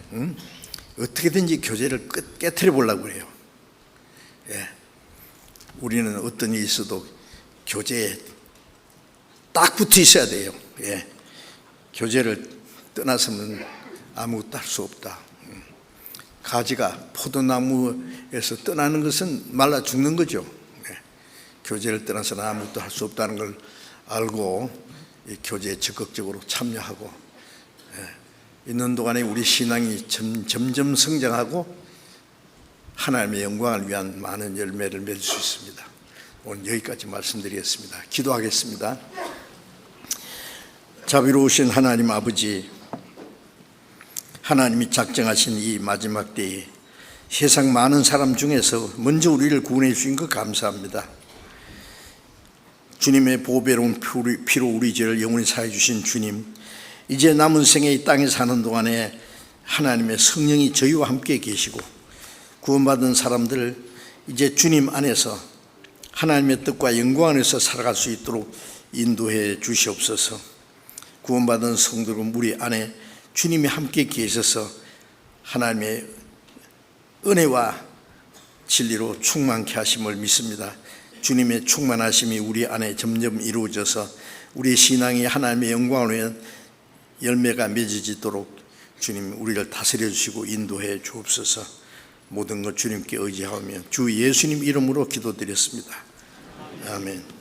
어떻게든지 교제를 깨트려 보려고 해요. 우리는 어떤 일이 있어도 교제에 딱 붙어 있어야 돼요. 교제를 떠나서는 아무것도 할 수 없다. 가지가 포도나무에서 떠나는 것은 말라 죽는 거죠. 교제를 떠나서는 아무것도 할 수 없다는 걸 알고 이 교제에 적극적으로 참여하고 있는 동안에 우리 신앙이 점점 성장하고 하나님의 영광을 위한 많은 열매를 맺을 수 있습니다. 오늘 여기까지 말씀드리겠습니다. 기도하겠습니다. 자비로우신 하나님 아버지, 하나님이 작정하신 이 마지막 때에 세상 많은 사람 중에서 먼저 우리를 구원해 주신 것 감사합니다. 주님의 보배로운 피로 우리 죄를 영원히 사해 주신 주님, 이제 남은 생에 이 땅에 사는 동안에 하나님의 성령이 저희와 함께 계시고 구원받은 사람들 이제 주님 안에서 하나님의 뜻과 영광 안에서 살아갈 수 있도록 인도해 주시옵소서. 구원받은 성도는 우리 안에 주님이 함께 계셔서 하나님의 은혜와 진리로 충만케 하심을 믿습니다. 주님의 충만하심이 우리 안에 점점 이루어져서 우리의 신앙이 하나님의 영광을 위한 열매가 맺어지도록 주님 우리를 다스려 주시고 인도해 주옵소서. 모든 것 주님께 의지하며 주 예수님 이름으로 기도드렸습니다. 아멘.